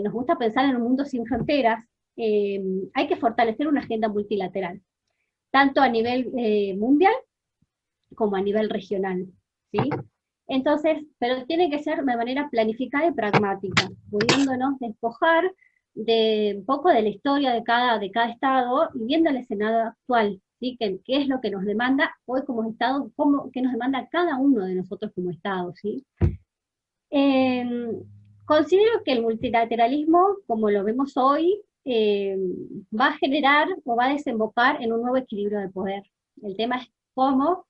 nos gusta pensar en un mundo sin fronteras, hay que fortalecer una agenda multilateral, tanto a nivel mundial como a nivel regional, ¿sí? Entonces, pero tiene que ser de manera planificada y pragmática, pudiéndonos despojar de un poco de la historia de cada estado y viendo el escenario actual, ¿sí? ¿Qué es lo que nos demanda hoy como Estado, qué nos demanda cada uno de nosotros como Estado, ¿sí? Considero que el multilateralismo, como lo vemos hoy, va a generar o va a desembocar en un nuevo equilibrio de poder. El tema es cómo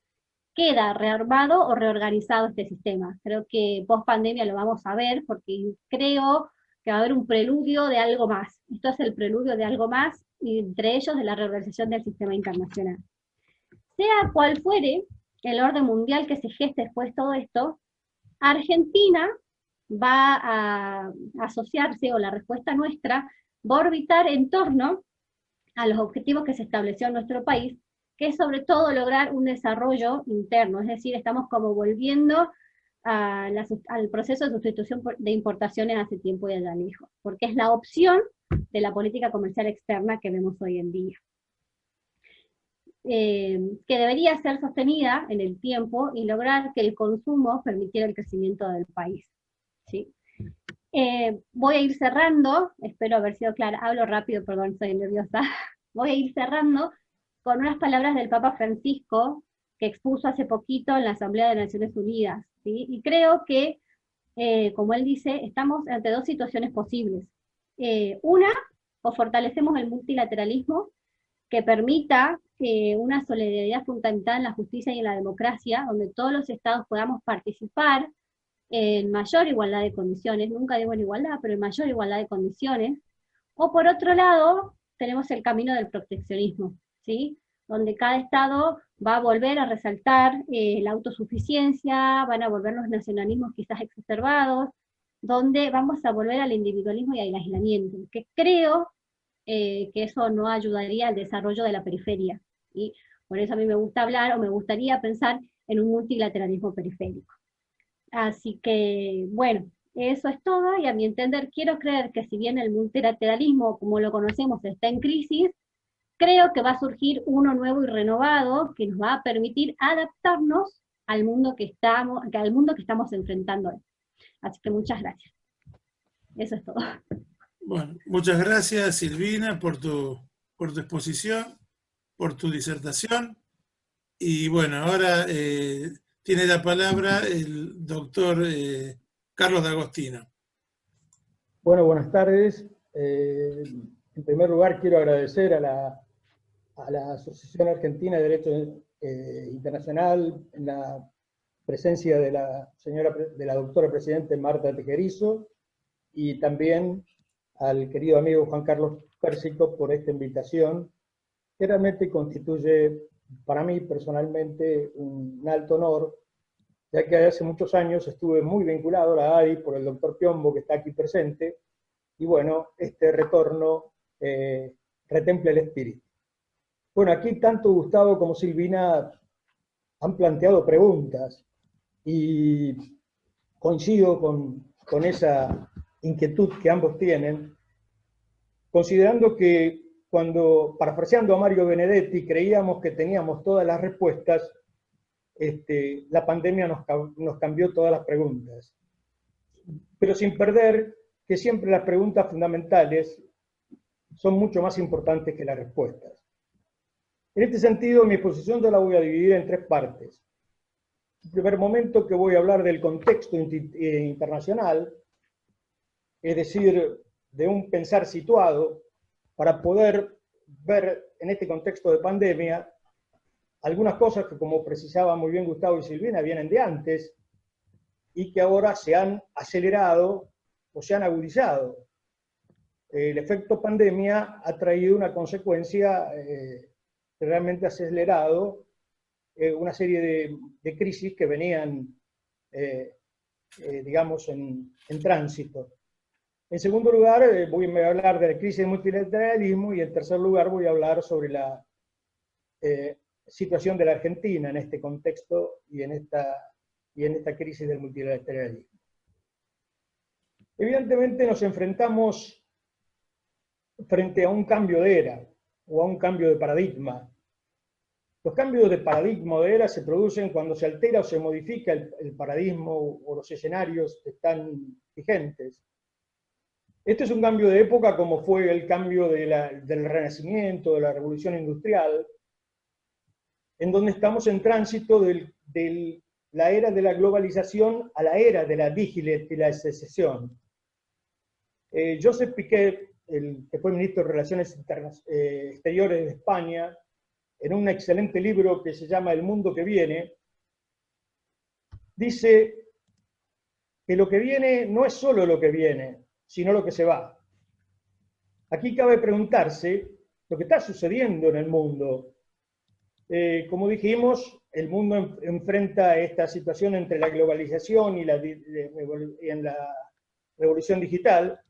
queda rearmado o reorganizado este sistema. Creo que post pandemia lo vamos a ver, porque creo que va a haber un preludio de algo más. Esto es el preludio de algo más, y entre ellos de la reorganización del sistema internacional. Sea cual fuere el orden mundial que se geste después de todo esto, Argentina va a asociarse, o la respuesta nuestra va a orbitar en torno a los objetivos que se estableció en nuestro país, que es sobre todo lograr un desarrollo interno, es decir, estamos como volviendo al proceso de sustitución de importaciones hace tiempo y allá lejos, porque es la opción de la política comercial externa que vemos hoy en día. Que debería ser sostenida en el tiempo y lograr que el consumo permitiera el crecimiento del país, ¿sí? Voy a ir cerrando, espero haber sido clara, hablo rápido, perdón, soy nerviosa. Voy a ir cerrando con unas palabras del Papa Francisco, que expuso hace poquito en la Asamblea de Naciones Unidas, ¿sí? Y creo que, como él dice, estamos ante dos situaciones posibles. Una, o fortalecemos el multilateralismo, que permita una solidaridad fundamental en la justicia y en la democracia, donde todos los estados podamos participar en mayor igualdad de condiciones, nunca digo en igualdad, pero en mayor igualdad de condiciones. O por otro lado, tenemos el camino del proteccionismo, ¿sí?, donde cada estado va a volver a resaltar la autosuficiencia, van a volver los nacionalismos quizás exacerbados, donde vamos a volver al individualismo y al aislamiento, que creo que eso no ayudaría al desarrollo de la periferia, y por eso a mí me gusta hablar, o me gustaría pensar en un multilateralismo periférico. Así que, bueno, eso es todo, y a mi entender quiero creer que si bien el multilateralismo, como lo conocemos, está en crisis, creo que va a surgir uno nuevo y renovado que nos va a permitir adaptarnos al mundo que estamos enfrentando hoy. Así que muchas gracias. Eso es todo. Bueno, muchas gracias, Silvina, por tu exposición, por tu disertación. Y bueno, ahora tiene la palabra el doctor Carlos D'Agostino. Bueno, buenas tardes. En primer lugar, quiero agradecer a la Asociación Argentina de Derecho Internacional en la presencia de la doctora presidente Marta Tejerizo, y también al querido amigo Juan Carlos Pérsico por esta invitación, que realmente constituye para mí personalmente un alto honor ya que hace muchos años estuve muy vinculado a la ADI por el doctor Piombo, que está aquí presente, y bueno, este retorno retempla el espíritu. Bueno, aquí tanto Gustavo como Silvina han planteado preguntas, y coincido con esa inquietud que ambos tienen, considerando que cuando, parafraseando a Mario Benedetti, creíamos que teníamos todas las respuestas, la pandemia nos cambió todas las preguntas. Pero sin perder que siempre las preguntas fundamentales son mucho más importantes que las respuestas. En este sentido, mi exposición yo la voy a dividir en tres partes. En primer momento, que voy a hablar del contexto internacional, es decir, de un pensar situado, para poder ver en este contexto de pandemia algunas cosas que, como precisaba muy bien Gustavo y Silvina, vienen de antes y que ahora se han acelerado o se han agudizado. El efecto pandemia ha traído una consecuencia realmente acelerado, una serie de crisis que venían, digamos, en tránsito. En segundo lugar, voy a hablar de la crisis del multilateralismo, y en tercer lugar voy a hablar sobre la situación de la Argentina en este contexto y en esta crisis del multilateralismo. Evidentemente nos enfrentamos frente a un cambio de era o a un cambio de paradigma. Los cambios de paradigma o de era se producen cuando se altera o se modifica el paradigma o los escenarios que están vigentes. Este es un cambio de época, como fue el cambio del Renacimiento, de la Revolución Industrial, en donde estamos en tránsito de la era de la globalización a la era de la digitalización. Joseph Piquet, que fue ministro de Relaciones Exteriores de España, en un excelente libro que se llama El mundo que viene, dice que lo que viene no es solo lo que viene, sino lo que se va. Aquí cabe preguntarse lo que está sucediendo en el mundo. Como dijimos, el mundo enfrenta esta situación entre la globalización y la revolución digital,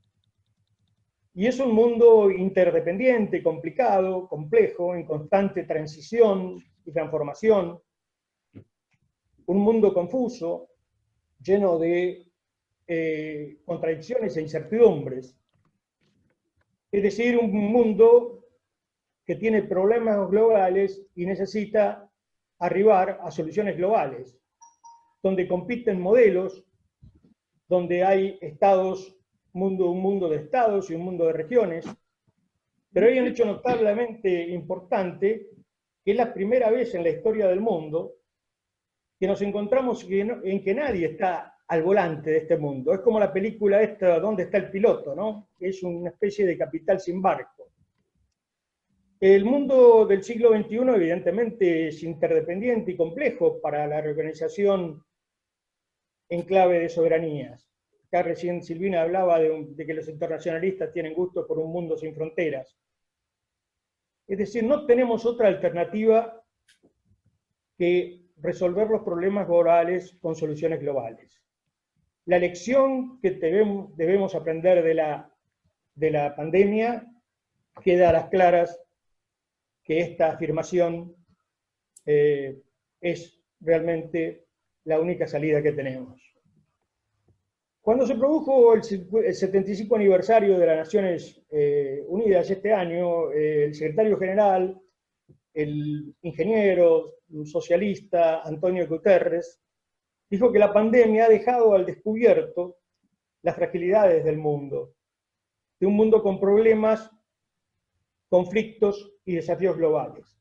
y es un mundo interdependiente, complicado, complejo, en constante transición y transformación, un mundo confuso, lleno de contradicciones e incertidumbres. Es decir, un mundo que tiene problemas globales y necesita arribar a soluciones globales, donde compiten modelos, donde hay estados, un mundo de estados y un mundo de regiones, pero hay un hecho notablemente importante, que es la primera vez en la historia del mundo que nos encontramos en que nadie está al volante de este mundo. Es como la película esta, ¿Dónde está el piloto?, ¿no? Es una especie de capital sin barco. El mundo del siglo XXI evidentemente es interdependiente y complejo para la reorganización en clave de soberanías. Acá recién Silvina hablaba de que los internacionalistas tienen gusto por un mundo sin fronteras. Es decir, no tenemos otra alternativa que resolver los problemas globales con soluciones globales. La lección que debemos aprender de la pandemia queda a las claras que esta afirmación es realmente la única salida que tenemos. Cuando se produjo el 75 aniversario de las Naciones Unidas este año, el secretario general, el ingeniero socialista Antonio Guterres, dijo que la pandemia ha dejado al descubierto las fragilidades del mundo, de un mundo con problemas, conflictos y desafíos globales.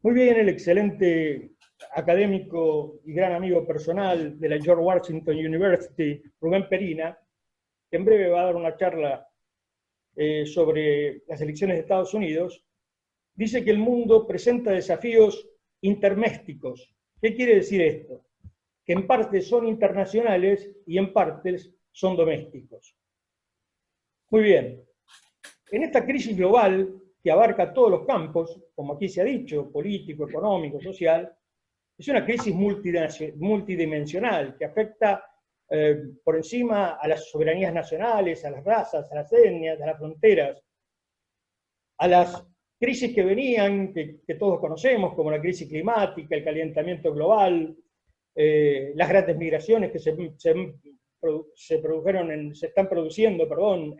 Muy bien, el excelente académico y gran amigo personal de la George Washington University, Rubén Perina, que en breve va a dar una charla sobre las elecciones de Estados Unidos, dice que el mundo presenta desafíos intermésticos. ¿Qué quiere decir esto? Que en parte son internacionales y en partes son domésticos. Muy bien. En esta crisis global, que abarca todos los campos, como aquí se ha dicho, político, económico, social, es una crisis multidimensional que afecta por encima a las soberanías nacionales, a las razas, a las etnias, a las fronteras, a las crisis que venían, que todos conocemos, como la crisis climática, el calentamiento global, las grandes migraciones que se están produciendo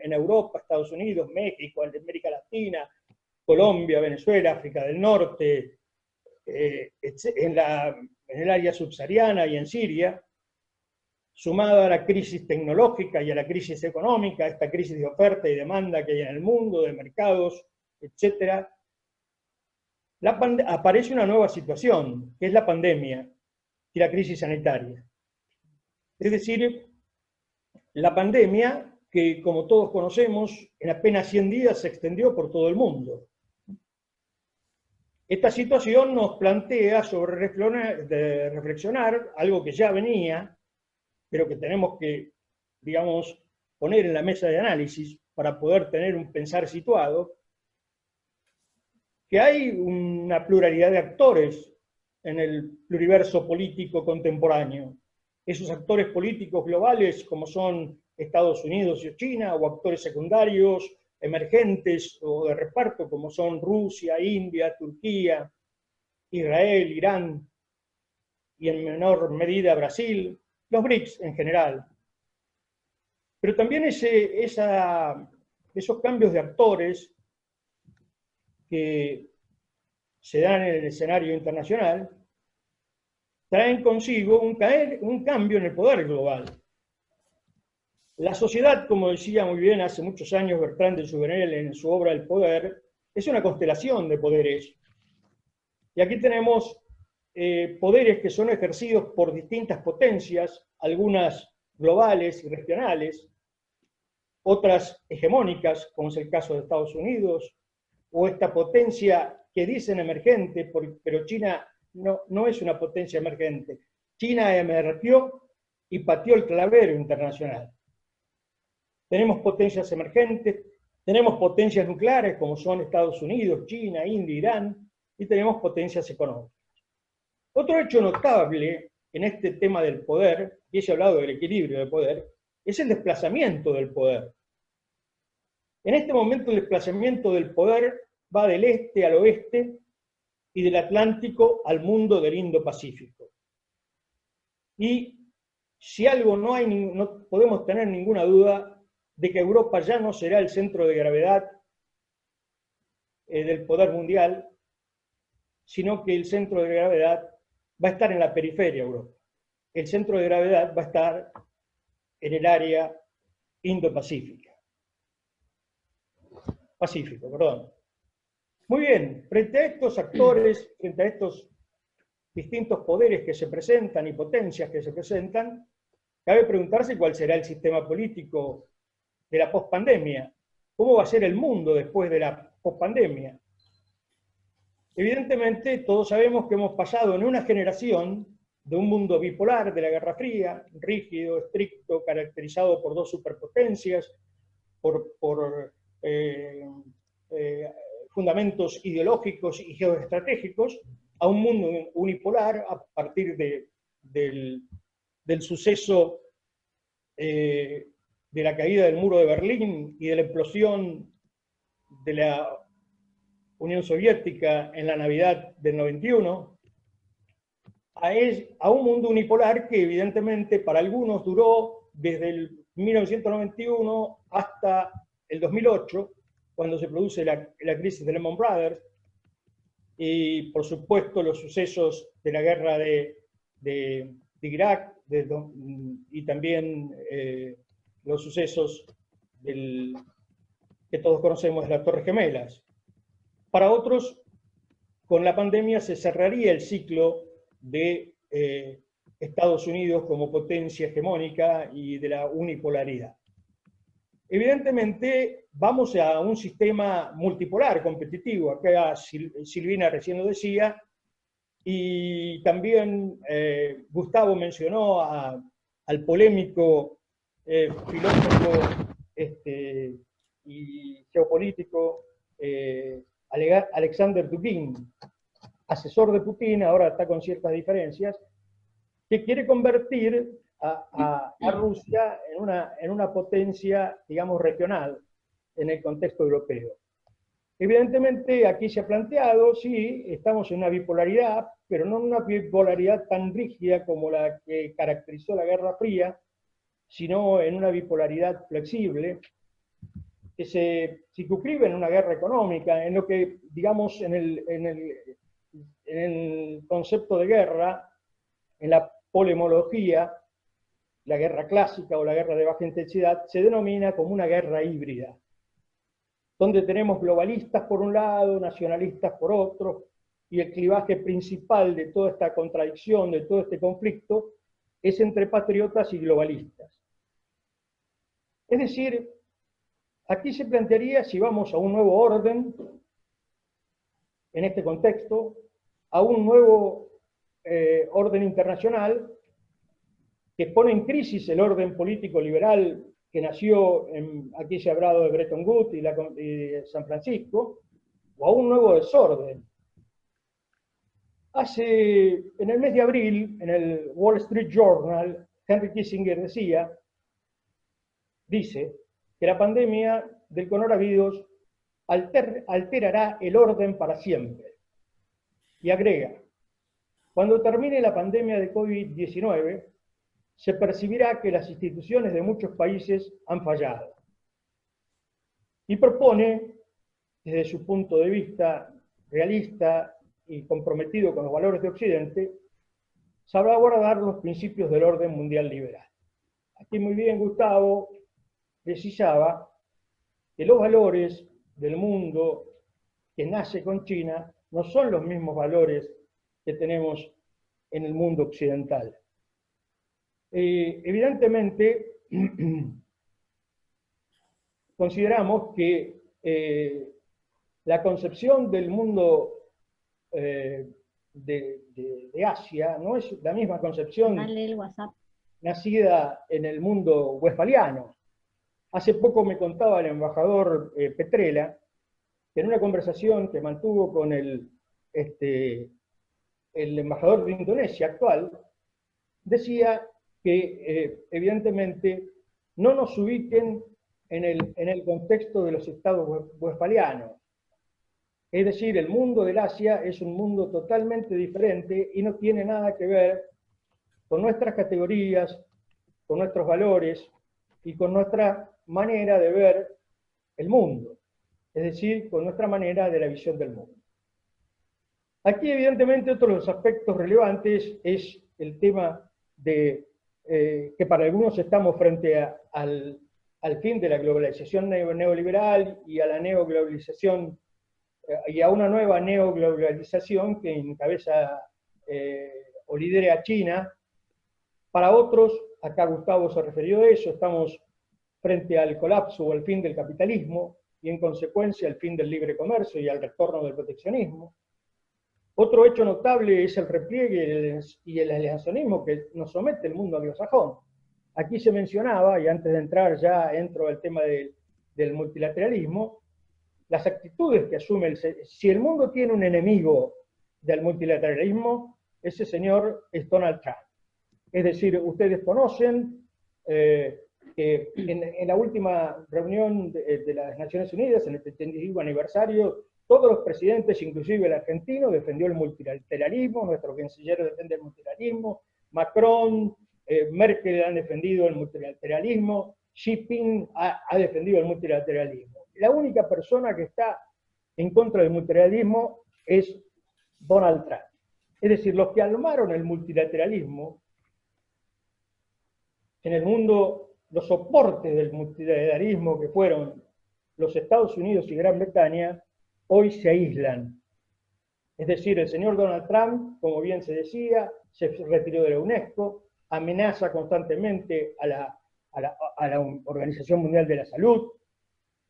en Europa, Estados Unidos, México, América Latina, Colombia, Venezuela, África del Norte, en el área subsahariana y en Siria, sumada a la crisis tecnológica y a la crisis económica, esta crisis de oferta y demanda que hay en el mundo, de mercados, etc., aparece una nueva situación, que es la pandemia y la crisis sanitaria. Es decir, la pandemia que, como todos conocemos, en apenas 100 días se extendió por todo el mundo. Esta situación nos plantea de reflexionar algo que ya venía, pero que tenemos que, digamos, poner en la mesa de análisis para poder tener un pensar situado, que hay una pluralidad de actores en el pluriverso político contemporáneo. Esos actores políticos globales, como son Estados Unidos y China, o actores secundarios, emergentes o de reparto, como son Rusia, India, Turquía, Israel, Irán, y en menor medida Brasil, los BRICS en general. Pero también esos cambios de actores que se dan en el escenario internacional traen consigo un cambio en el poder global. La sociedad, como decía muy bien hace muchos años Bertrand de Jouvenel en su obra El Poder, es una constelación de poderes. Y aquí tenemos poderes que son ejercidos por distintas potencias, algunas globales y regionales, otras hegemónicas, como es el caso de Estados Unidos, o esta potencia que dicen emergente, pero China no es una potencia emergente. China emergió y pateó el clavero internacional. Tenemos potencias emergentes, tenemos potencias nucleares como son Estados Unidos, China, India, Irán, y tenemos potencias económicas. Otro hecho notable en este tema del poder, y he hablado del equilibrio del poder, es el desplazamiento del poder. En este momento el desplazamiento del poder va del este al oeste y del Atlántico al mundo del Indo-Pacífico. Y si algo no podemos tener ninguna duda de que Europa ya no será el centro de gravedad del poder mundial, sino que el centro de gravedad va a estar en la periferia de Europa. El centro de gravedad va a estar en el área Indo-Pacífica. Pacífico, perdón. Muy bien, frente a estos actores, frente a estos distintos poderes que se presentan y potencias que se presentan, cabe preguntarse cuál será el sistema político de la pospandemia. ¿Cómo va a ser el mundo después de la pospandemia? Evidentemente, todos sabemos que hemos pasado en una generación de un mundo bipolar de la Guerra Fría, rígido, estricto, caracterizado por dos superpotencias, por fundamentos ideológicos y geoestratégicos, a un mundo unipolar a partir del suceso de la caída del muro de Berlín y de la implosión de la Unión Soviética en la Navidad del 91, a un mundo unipolar que evidentemente para algunos duró desde el 1991 hasta el 2008, cuando se produce la crisis de Lehman Brothers, y por supuesto los sucesos de la guerra de Irak, y también los sucesos que todos conocemos de las Torres Gemelas. Para otros, con la pandemia se cerraría el ciclo de Estados Unidos como potencia hegemónica y de la unipolaridad. Evidentemente, vamos a un sistema multipolar, competitivo. Acá Silvina recién lo decía, y también Gustavo mencionó al polémico filósofo y geopolítico Alexander Dugin, asesor de Putin, ahora está con ciertas diferencias, que quiere convertir a Rusia en una potencia, digamos, regional en el contexto europeo. Evidentemente, aquí se ha planteado, sí, estamos en una bipolaridad, pero no en una bipolaridad tan rígida como la que caracterizó la Guerra Fría, sino en una bipolaridad flexible, que se circunscribe en una guerra económica, en lo que, digamos, en el concepto de guerra, en la polemología, la guerra clásica o la guerra de baja intensidad, se denomina como una guerra híbrida, donde tenemos globalistas por un lado, nacionalistas por otro, y el clivaje principal de toda esta contradicción, de todo este conflicto, es entre patriotas y globalistas. Es decir, aquí se plantearía, si vamos a un nuevo orden, en este contexto, a un nuevo orden internacional, que pone en crisis el orden político liberal que nació, aquí se ha hablado de Bretton Woods y de San Francisco, o a un nuevo desorden. En el mes de abril, en el Wall Street Journal, Henry Kissinger dice que la pandemia del coronavirus alterará el orden para siempre. Y agrega, cuando termine la pandemia de COVID-19, se percibirá que las instituciones de muchos países han fallado. Y propone, desde su punto de vista realista y comprometido con los valores de Occidente, salvaguardar los principios del orden mundial liberal. Aquí muy bien Gustavo precisaba que los valores del mundo que nace con China no son los mismos valores que tenemos en el mundo occidental. Evidentemente, consideramos que la concepción del mundo de Asia no es la misma concepción nacida en el mundo westfaliano. Hace poco me contaba el embajador Petrella, que en una conversación que mantuvo con el embajador de Indonesia actual, decía que evidentemente no nos ubiquen en el contexto de los estados westfalianos. Es decir, el mundo del Asia es un mundo totalmente diferente y no tiene nada que ver con nuestras categorías, con nuestros valores y con nuestra manera de ver el mundo. Es decir, con nuestra manera de la visión del mundo. Aquí, evidentemente, otro de los aspectos relevantes es el tema de que para algunos estamos frente al fin de la globalización neoliberal y a la neoglobalización y a una nueva neoglobalización que encabeza o lidera a China. Para otros, acá Gustavo se refirió a eso, estamos frente al colapso o al fin del capitalismo y en consecuencia al fin del libre comercio y al retorno del proteccionismo. Otro hecho notable es el repliegue y el aislacionismo que nos somete el mundo anglosajón. Aquí se mencionaba, y antes de entrar ya entro al tema del multilateralismo, las actitudes que asume si el mundo tiene un enemigo del multilateralismo, ese señor es Donald Trump. Es decir, ustedes conocen que en la última reunión de las Naciones Unidas, en el 75 aniversario, todos los presidentes, inclusive el argentino, defendió el multilateralismo, nuestro canciller defiende el multilateralismo, Macron, Merkel han defendido el multilateralismo, Xi Jinping ha defendido el multilateralismo. La única persona que está en contra del multilateralismo es Donald Trump. Es decir, los que armaron el multilateralismo en el mundo, los soportes del multilateralismo que fueron los Estados Unidos y Gran Bretaña, hoy se aíslan. Es decir, el señor Donald Trump, como bien se decía, se retiró de la UNESCO, amenaza constantemente a la Organización Mundial de la Salud,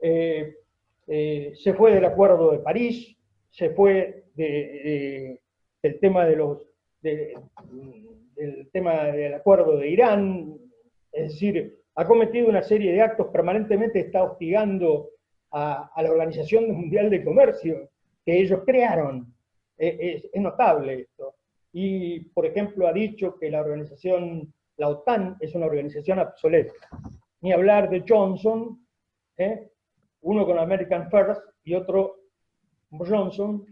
se fue del Acuerdo de París, se fue del tema del acuerdo de Irán, es decir, ha cometido una serie de actos, permanentemente está hostigando a la Organización Mundial de Comercio, que ellos crearon. Es notable esto. Y, por ejemplo, ha dicho que la OTAN es una organización obsoleta. Ni hablar de Johnson, uno con American First y otro Johnson,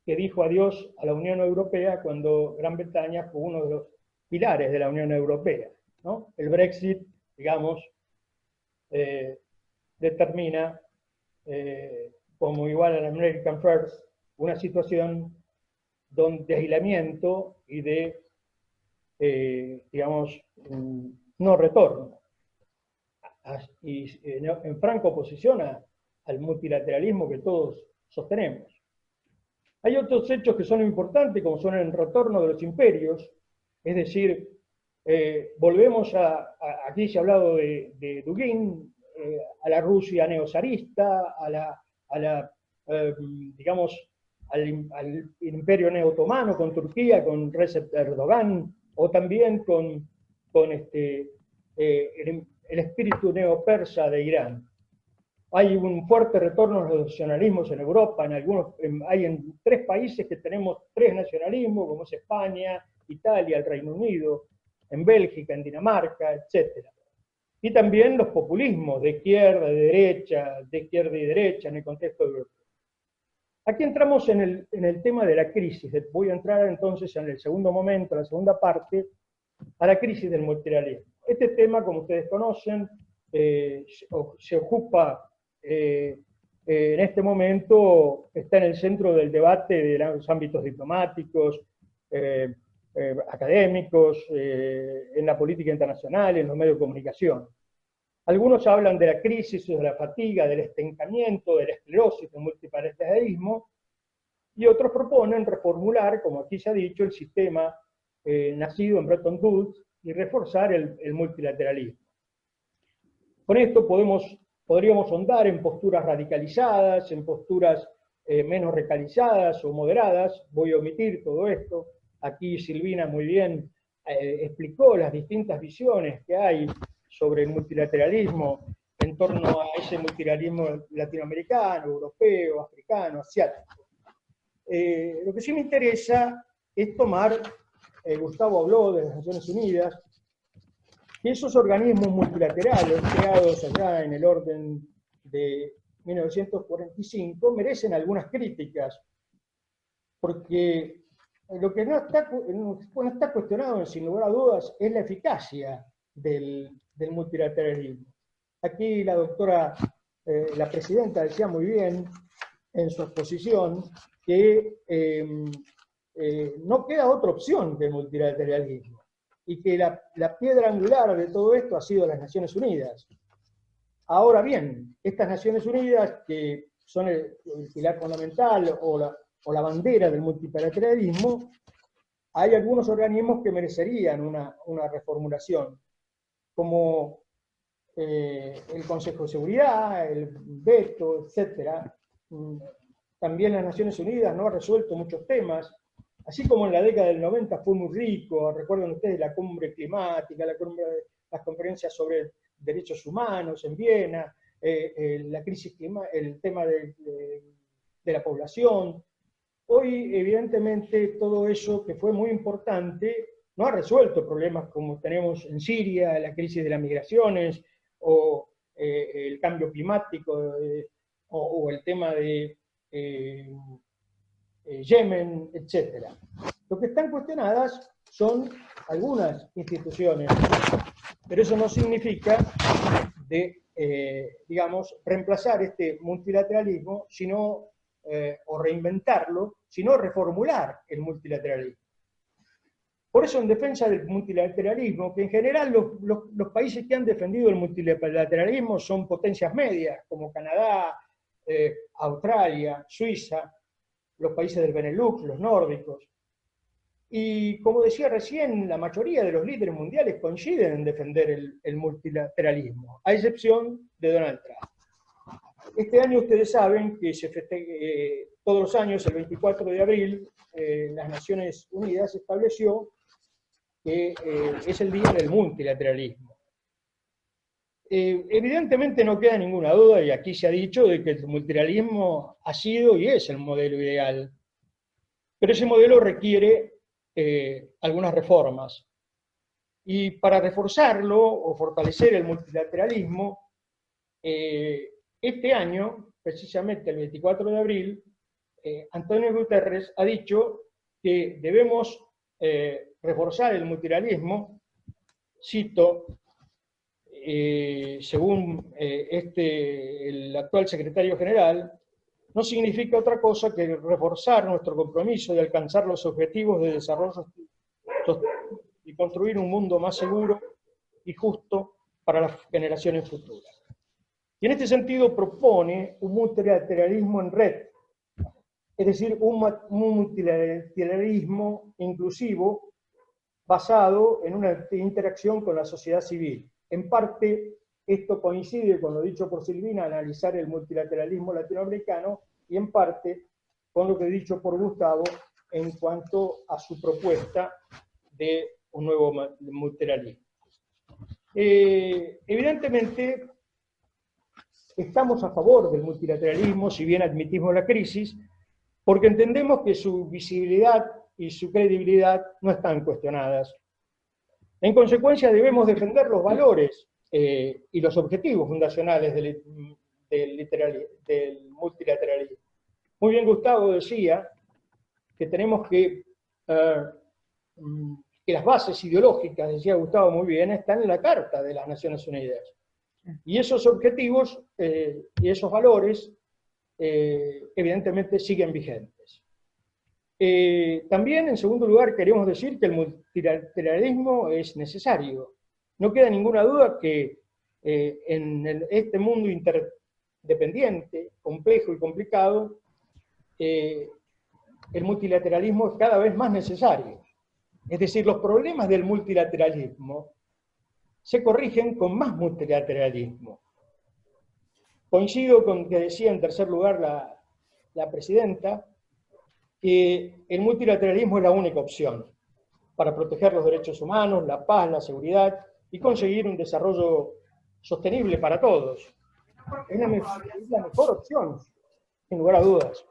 que dijo adiós a la Unión Europea cuando Gran Bretaña fue uno de los pilares de la Unión Europea, ¿no? El Brexit, digamos, determina como igual al American First una situación de aislamiento y de, digamos, no retorno. Y en franca oposición al multilateralismo que todos sostenemos. Hay otros hechos que son importantes, como son el retorno de los imperios, es decir, volvemos aquí se ha hablado de Dugin, a la Rusia neozarista, digamos, al imperio neo-otomano con Turquía, con Recep Erdogan, o también con el espíritu neo-persa de Irán. Hay un fuerte retorno a los nacionalismos en Europa, hay en 3 países que tenemos 3 nacionalismos, como es España, Italia, el Reino Unido, en Bélgica, en Dinamarca, etc. Y también los populismos de izquierda y derecha en el contexto europeo. Aquí entramos en el tema de la crisis. Voy a entrar entonces en el segundo momento, la segunda parte, a la crisis del multilateralismo. Este tema, como ustedes conocen, se ocupa en este momento, está en el centro del debate de los ámbitos diplomáticos, académicos, en la política internacional, en los medios de comunicación. Algunos hablan de la crisis, de la fatiga, del estancamiento, de la esclerosis, del multilateralismo, y otros proponen reformular, como aquí se ha dicho, el sistema nacido en Bretton Woods y reforzar el multilateralismo. Con esto podríamos ahondar en posturas radicalizadas, en posturas menos radicalizadas o moderadas. Voy a omitir todo esto. Aquí Silvina muy bien explicó las distintas visiones que hay sobre el multilateralismo en torno a ese multilateralismo latinoamericano, europeo, africano, asiático. Lo que sí me interesa es tomar, Gustavo habló de las Naciones Unidas, que esos organismos multilaterales creados allá en el orden de 1945 merecen algunas críticas, porque lo que no está cuestionado, sin lugar a dudas, es la eficacia del multilateralismo. Aquí la doctora, la presidenta decía muy bien en su exposición que no queda otra opción que el multilateralismo y que la piedra angular de todo esto ha sido las Naciones Unidas. Ahora bien, estas Naciones Unidas, que son el pilar fundamental o la bandera del multilateralismo, hay algunos organismos que merecerían una reformulación, como el Consejo de Seguridad, el veto, etc. También las Naciones Unidas no ha resuelto muchos temas, así como en la década del 90 fue muy rico. Recuerden ustedes la cumbre climática, las conferencias sobre derechos humanos en Viena, la crisis climática, el tema de la población. Hoy, evidentemente, todo eso que fue muy importante no ha resuelto problemas como tenemos en Siria, la crisis de las migraciones, o el cambio climático, o el tema de Yemen, etc. Lo que están cuestionadas son algunas instituciones, pero eso no significa digamos, reemplazar este multilateralismo, sino, o reinventarlo, sino reformular el multilateralismo. Por eso, en defensa del multilateralismo, que en general los países que han defendido el multilateralismo son potencias medias, como Canadá, Australia, Suiza, los países del Benelux, los nórdicos. Y como decía recién, la mayoría de los líderes mundiales coinciden en defender el multilateralismo, a excepción de Donald Trump. Este año ustedes saben que se festeja todos los años, el 24 de abril, las Naciones Unidas estableció que es el Día del Multilateralismo. Evidentemente no queda ninguna duda, y aquí se ha dicho, de que el multilateralismo ha sido y es el modelo ideal. Pero ese modelo requiere algunas reformas. Y para reforzarlo o fortalecer el multilateralismo, este año, precisamente el 24 de abril, Antonio Guterres ha dicho que debemos reforzar el multilateralismo, cito, según el actual secretario general, no significa otra cosa que reforzar nuestro compromiso de alcanzar los objetivos de desarrollo y construir un mundo más seguro y justo para las generaciones futuras. Y en este sentido propone un multilateralismo en red, es decir, un multilateralismo inclusivo basado en una interacción con la sociedad civil. En parte, esto coincide con lo dicho por Silvina, analizar el multilateralismo latinoamericano, y en parte con lo que he dicho por Gustavo en cuanto a su propuesta de un nuevo multilateralismo. Evidentemente, estamos a favor del multilateralismo, si bien admitimos la crisis, porque entendemos que su visibilidad y su credibilidad no están cuestionadas. En consecuencia, debemos defender los valores y los objetivos fundacionales del multilateralismo. Muy bien, Gustavo decía que tenemos que las bases ideológicas, decía Gustavo muy bien, están en la Carta de las Naciones Unidas. Y esos objetivos y esos valores evidentemente siguen vigentes. También, en segundo lugar, queremos decir que el multilateralismo es necesario. No queda ninguna duda que en este mundo interdependiente, complejo y complicado, el multilateralismo es cada vez más necesario. Es decir, los problemas del multilateralismo se corrigen con más multilateralismo. Coincido con que decía en tercer lugar la presidenta, que el multilateralismo es la única opción para proteger los derechos humanos, la paz, la seguridad y conseguir un desarrollo sostenible para todos. Es la mejor opción, sin lugar a dudas.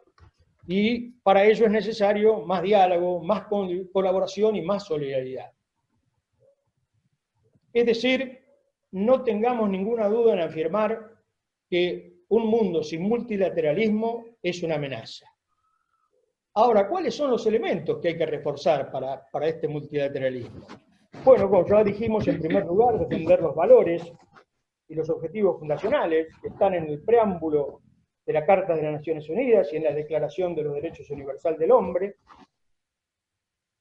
Y para ello es necesario más diálogo, más colaboración y más solidaridad. Es decir, no tengamos ninguna duda en afirmar que un mundo sin multilateralismo es una amenaza. Ahora, ¿cuáles son los elementos que hay que reforzar para este multilateralismo? Bueno, como ya dijimos, en primer lugar, defender los valores y los objetivos fundacionales que están en el preámbulo de la Carta de las Naciones Unidas y en la Declaración de los Derechos Universales del Hombre,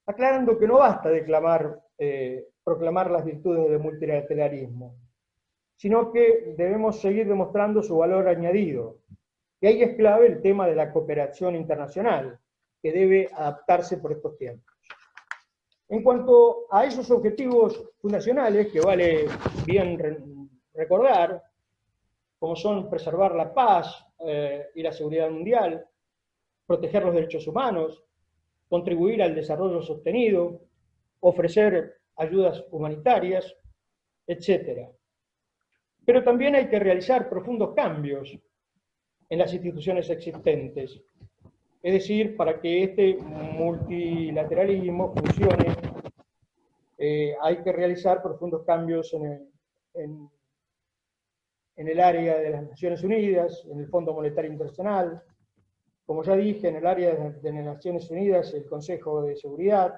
aclarando que no basta proclamar las virtudes del multilateralismo, sino que debemos seguir demostrando su valor añadido. Y ahí es clave el tema de la cooperación internacional, que debe adaptarse por estos tiempos. En cuanto a esos objetivos fundacionales, que vale bien recordar, como son preservar la paz y la seguridad mundial, proteger los derechos humanos, contribuir al desarrollo sostenido, ofrecer ayudas humanitarias, etc. Pero también hay que realizar profundos cambios en las instituciones existentes. Es decir, para que este multilateralismo funcione, hay que realizar profundos cambios en el área de las Naciones Unidas, en el Fondo Monetario Internacional, como ya dije, en el área de las Naciones Unidas, el Consejo de Seguridad,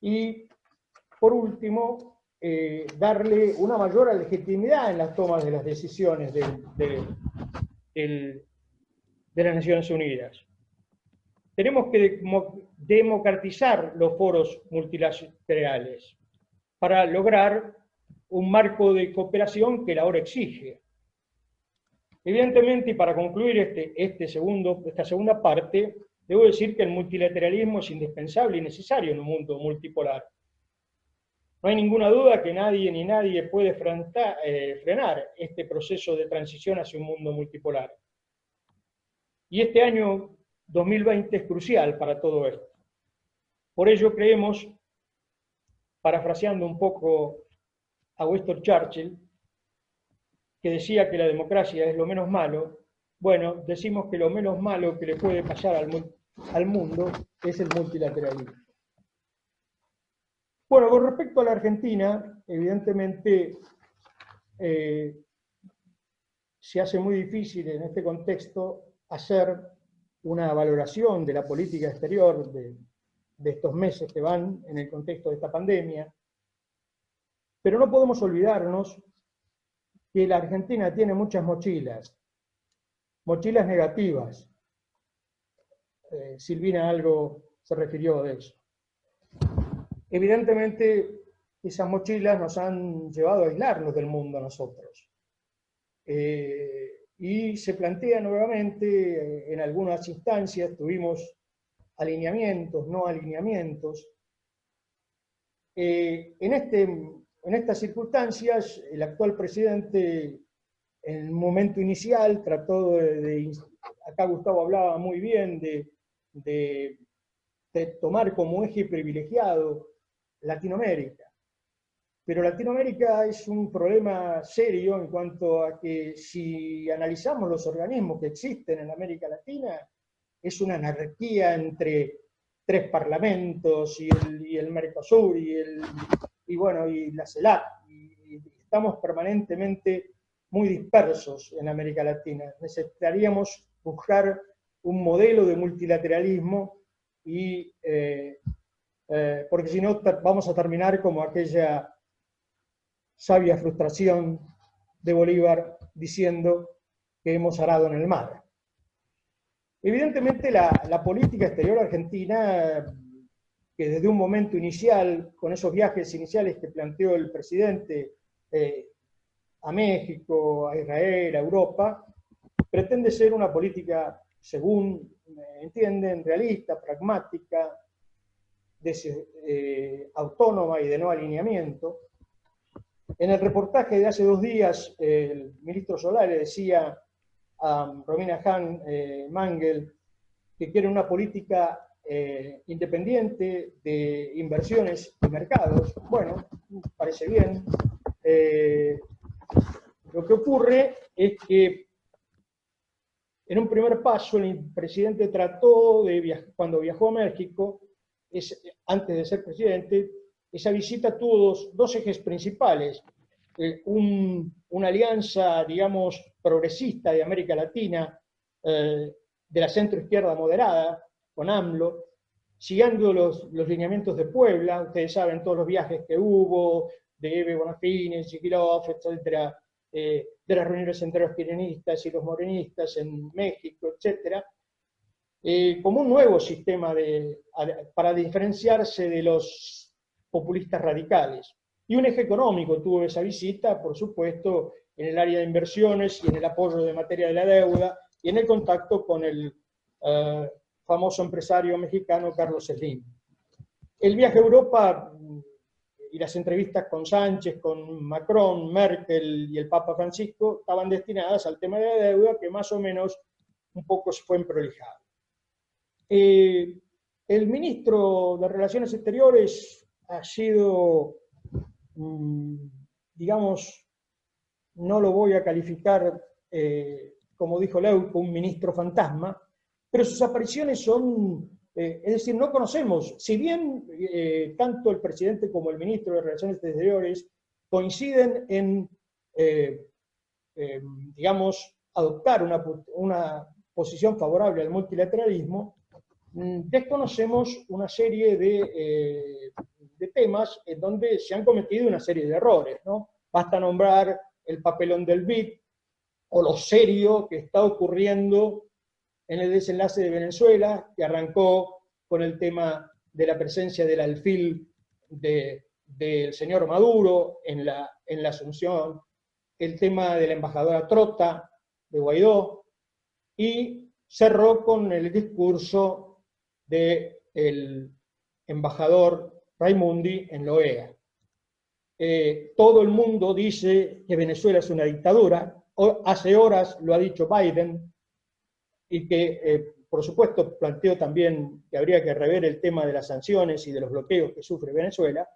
y por último, darle una mayor legitimidad en las tomas de las decisiones de las Naciones Unidas. Tenemos que democratizar los foros multilaterales para lograr un marco de cooperación que la hora exige. Evidentemente, y para concluir esta segunda parte, debo decir que el multilateralismo es indispensable y necesario en un mundo multipolar. No hay ninguna duda que nadie ni nadie puede frenar este proceso de transición hacia un mundo multipolar. Y este año 2020 es crucial para todo esto. Por ello creemos, parafraseando un poco a Winston Churchill, que decía que la democracia es lo menos malo, bueno, decimos que lo menos malo que le puede pasar al al mundo es el multilateralismo. Bueno, con respecto a la Argentina, evidentemente se hace muy difícil en este contexto hacer una valoración de la política exterior de estos meses que van en el contexto de esta pandemia, pero no podemos olvidarnos que la Argentina tiene muchas mochilas negativas. Silvina algo se refirió de eso. Evidentemente, esas mochilas nos han llevado a aislarnos del mundo a nosotros. Y se plantea nuevamente, en algunas instancias tuvimos alineamientos, no alineamientos. En estas circunstancias, el actual presidente, en el momento inicial, trató acá Gustavo hablaba muy bien de tomar como eje privilegiado Latinoamérica. Pero Latinoamérica es un problema serio en cuanto a que si analizamos los organismos que existen en América Latina, es una anarquía entre 3 parlamentos y el Mercosur y la CELAC. Y estamos permanentemente muy dispersos en América Latina. Necesitaríamos buscar un modelo de multilateralismo porque si no vamos a terminar como aquella sabia frustración de Bolívar diciendo que hemos arado en el mar. Evidentemente la política exterior argentina, que desde un momento inicial, con esos viajes iniciales que planteó el presidente a México, a Israel, a Europa, pretende ser una política, según entienden, realista, pragmática, autónoma y de no alineamiento. En el reportaje de hace 2 días, el ministro Solá le decía a Romina Han Mangel que quiere una política independiente de inversiones y mercados. Bueno, parece bien. Lo que ocurre es que en un primer paso el presidente trató cuando viajó a México, antes de ser presidente, esa visita tuvo dos ejes principales. Una alianza, digamos, progresista de América Latina, de la centro-izquierda moderada, con AMLO, siguiendo los lineamientos de Puebla. Ustedes saben todos los viajes que hubo, de Eve Bonafini, Chiquilov, etcétera, de las reuniones entre los kirchneristas y los morenistas en México, etcétera, como un nuevo sistema para diferenciarse de los populistas radicales. Y un eje económico tuvo esa visita, por supuesto, en el área de inversiones y en el apoyo de materia de la deuda y en el contacto con el famoso empresario mexicano Carlos Slim. El viaje a Europa y las entrevistas con Sánchez, con Macron, Merkel y el Papa Francisco estaban destinadas al tema de la deuda, que más o menos un poco se fue emprolijado. El ministro de Relaciones Exteriores ha sido, digamos, no lo voy a calificar, como dijo Leuco, un ministro fantasma, pero sus apariciones son, es decir, no conocemos, si bien tanto el presidente como el ministro de Relaciones Exteriores coinciden en, digamos, adoptar una posición favorable al multilateralismo, desconocemos una serie de temas en donde se han cometido una serie de errores, ¿no? Basta nombrar el papelón del BID o lo serio que está ocurriendo en el desenlace de Venezuela, que arrancó con el tema de la presencia del alfil del señor Maduro en la Asunción, el tema de la embajadora Trota de Guaidó, y cerró con el discurso del embajador Raimundi en la OEA. Todo el mundo dice que Venezuela es una dictadura, hace horas lo ha dicho Biden, y que, por supuesto, planteó también que habría que rever el tema de las sanciones y de los bloqueos que sufre Venezuela.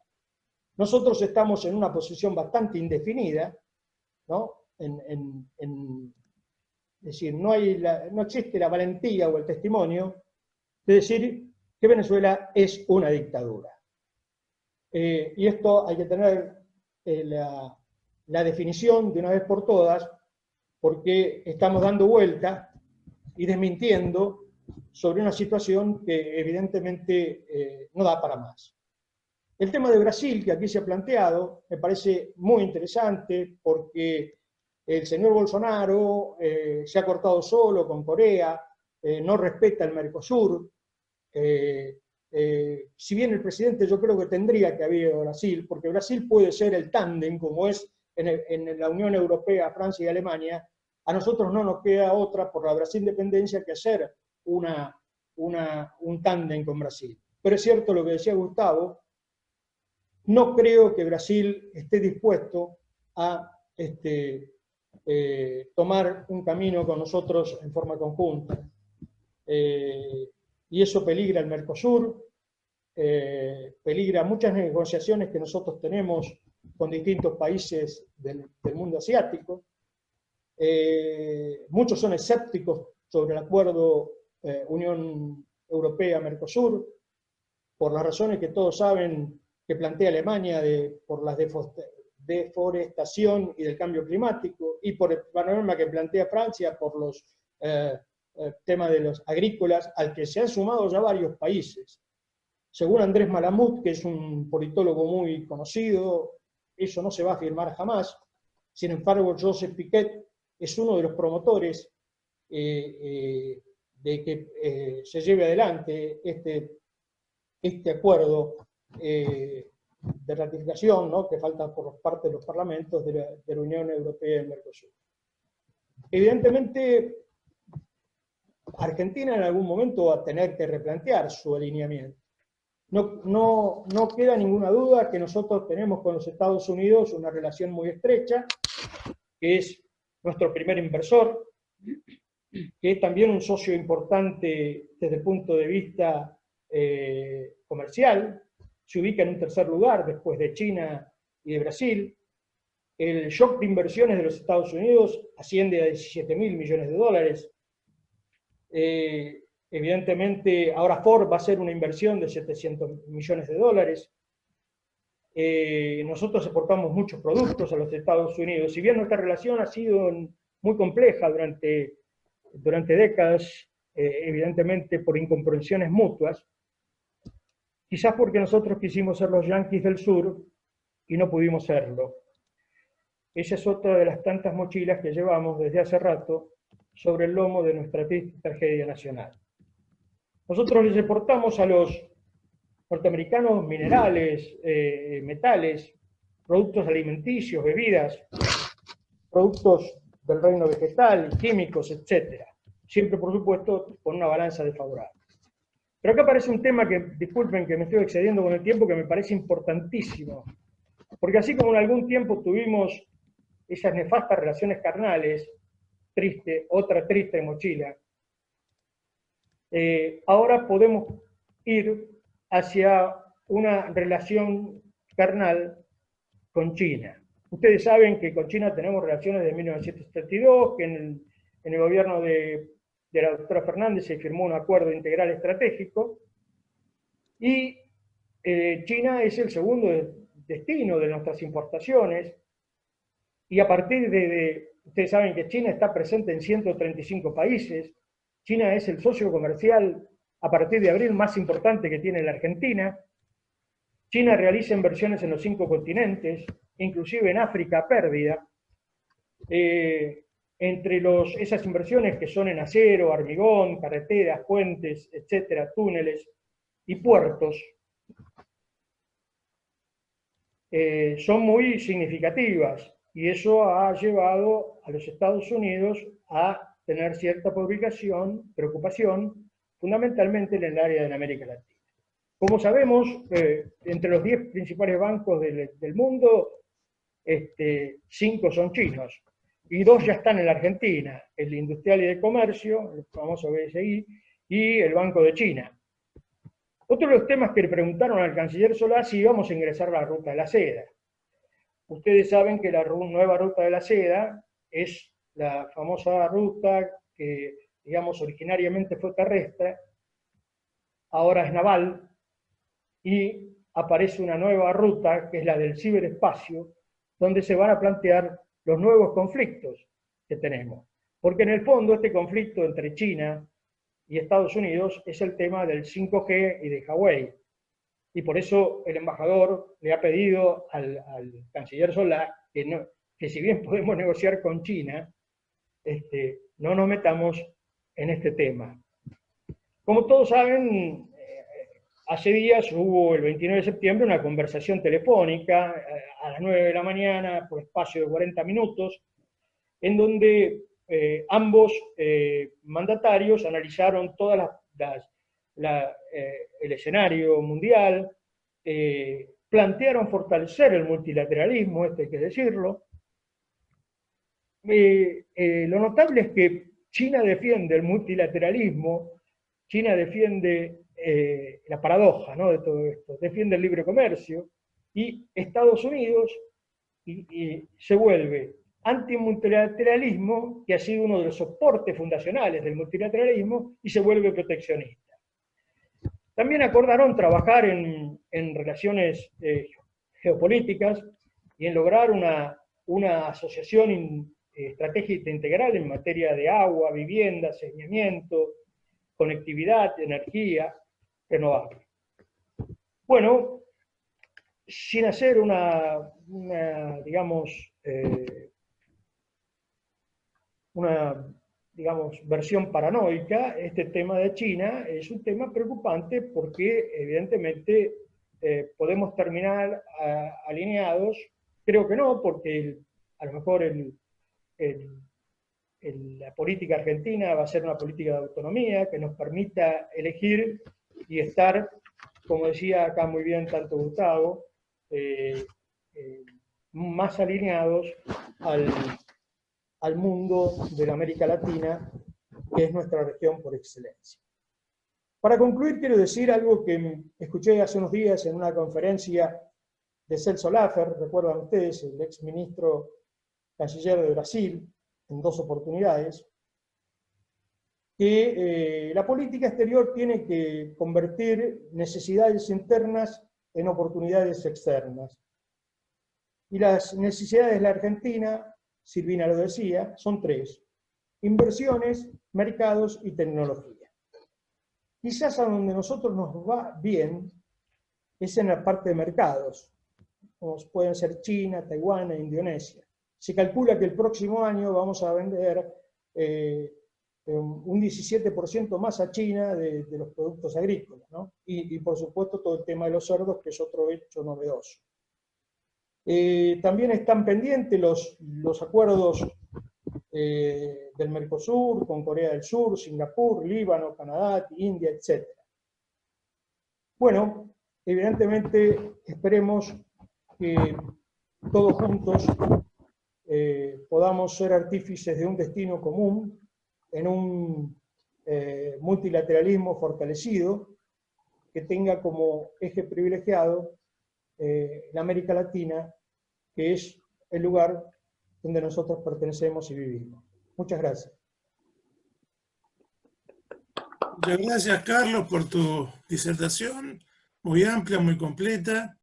Nosotros estamos en una posición bastante indefinida, ¿no? Es decir, no existe la valentía o el testimonio de decir que Venezuela es una dictadura. Y esto hay que tener la definición de una vez por todas, porque estamos dando vuelta y desmintiendo sobre una situación que evidentemente no da para más. El tema de Brasil, que aquí se ha planteado, me parece muy interesante porque el señor Bolsonaro se ha cortado solo con Corea, no respeta el Mercosur. Si bien el presidente yo creo que tendría que haber Brasil, porque Brasil puede ser el tándem como es en la Unión Europea, Francia y Alemania, a nosotros no nos queda otra por la Brasil independencia que hacer un tándem con Brasil. Pero es cierto lo que decía Gustavo, no creo que Brasil esté dispuesto a tomar un camino con nosotros en forma conjunta. Y eso peligra el Mercosur, peligra muchas negociaciones que nosotros tenemos con distintos países del mundo asiático. Muchos son escépticos sobre el acuerdo Unión Europea-Mercosur, por las razones que todos saben que plantea Alemania por la deforestación y del cambio climático, y por el panorama que plantea Francia por los temas de los agrícolas, al que se han sumado ya varios países. Según Andrés Malamud, que es un politólogo muy conocido, eso no se va a firmar jamás. Sin embargo, Joseph Piquet es uno de los promotores de que se lleve adelante este acuerdo de ratificación, ¿no?, que falta por parte de los parlamentos de la Unión Europea y el Mercosur. Evidentemente, Argentina en algún momento va a tener que replantear su alineamiento. No queda ninguna duda que nosotros tenemos con los Estados Unidos una relación muy estrecha, que es nuestro primer inversor, que es también un socio importante desde el punto de vista comercial, se ubica en un tercer lugar después de China y de Brasil. El shock de inversiones de los Estados Unidos asciende a 17.000 millones de dólares. Evidentemente, ahora Ford va a hacer una inversión de 700 millones de dólares. Nosotros exportamos muchos productos a los Estados Unidos. Si bien nuestra relación ha sido muy compleja durante décadas, evidentemente por incomprensiones mutuas, quizás porque nosotros quisimos ser los yanquis del sur y no pudimos serlo. Esa es otra de las tantas mochilas que llevamos desde hace rato sobre el lomo de nuestra triste tragedia nacional. Nosotros les exportamos a los norteamericanos minerales, metales, productos alimenticios, bebidas, productos del reino vegetal, químicos, etc. Siempre, por supuesto, con una balanza desfavorable. Pero acá aparece un tema que, disculpen que me estoy excediendo con el tiempo, que me parece importantísimo. Porque así como en algún tiempo tuvimos esas nefastas relaciones carnales, otra triste mochila, ahora podemos ir hacia una relación carnal con China. Ustedes saben que con China tenemos relaciones de 1932, que en el gobierno de la doctora Fernández se firmó un acuerdo integral estratégico, y China es el segundo destino de nuestras importaciones, y a partir ustedes saben que China está presente en 135 países, China es el socio comercial a partir de abril más importante que tiene la Argentina. China realiza inversiones en los 5 continentes, inclusive en África a pérdida. Entre esas inversiones que son en acero, hormigón, carreteras, puentes, etcétera, túneles y puertos, son muy significativas, y eso ha llevado a los Estados Unidos a tener cierta preocupación, fundamentalmente en el área de América Latina. Como sabemos, entre los 10 principales bancos del mundo, 5 son chinos, y 2 ya están en la Argentina, el Industrial y de Comercio, el famoso BSI, y el Banco de China. Otro de los temas que le preguntaron al canciller Solá si íbamos a ingresar a la Ruta de la Seda. Ustedes saben que la nueva Ruta de la Seda es la famosa ruta que, digamos, originariamente fue terrestre, ahora es naval, y aparece una nueva ruta, que es la del ciberespacio, donde se van a plantear los nuevos conflictos que tenemos. Porque en el fondo este conflicto entre China y Estados Unidos es el tema del 5G y de Huawei. Y por eso el embajador le ha pedido al canciller Solá que si bien podemos negociar con China, no nos metamos en este tema. Como todos saben, hace días hubo el 29 de septiembre una conversación telefónica a las 9 de la mañana por espacio de 40 minutos, en donde ambos mandatarios analizaron todas el escenario mundial, plantearon fortalecer el multilateralismo, hay que decirlo. Lo notable es que China defiende el multilateralismo, China defiende la paradoja, ¿no?, de todo esto, defiende el libre comercio, y Estados Unidos se vuelve antimultilateralismo, que ha sido uno de los soportes fundacionales del multilateralismo, y se vuelve proteccionista. También acordaron trabajar en relaciones geopolíticas y en lograr una asociación estratégica integral en materia de agua, vivienda, saneamiento, conectividad, energía renovable. Bueno, sin hacer digamos, versión paranoica, este tema de China es un tema preocupante porque evidentemente podemos terminar alineados. Creo que no, porque a lo mejor la política argentina va a ser una política de autonomía que nos permita elegir y estar, como decía acá muy bien tanto Gustavo, más alineados al mundo de la América Latina, que es nuestra región por excelencia. Para concluir, quiero decir algo que escuché hace unos días en una conferencia de Celso Laffer, recuerdan ustedes, el ex ministro canciller de Brasil, en 2 oportunidades, que la política exterior tiene que convertir necesidades internas en oportunidades externas. Y las necesidades de la Argentina, Silvina lo decía, son 3: inversiones, mercados y tecnología. Quizás a donde nosotros nos va bien es en la parte de mercados, como pueden ser China, Taiwán e Indonesia. Se calcula que el próximo año vamos a vender un 17% más a China de los productos agrícolas, ¿no? Y por supuesto todo el tema de los cerdos, que es otro hecho novedoso. También están pendientes los acuerdos del Mercosur, con Corea del Sur, Singapur, Líbano, Canadá, India, etc. Bueno, evidentemente esperemos que todos juntos podamos ser artífices de un destino común, en un multilateralismo fortalecido, que tenga como eje privilegiado la América Latina, que es el lugar donde nosotros pertenecemos y vivimos. Muchas gracias. Muchas gracias, Carlos, por tu disertación, muy amplia, muy completa.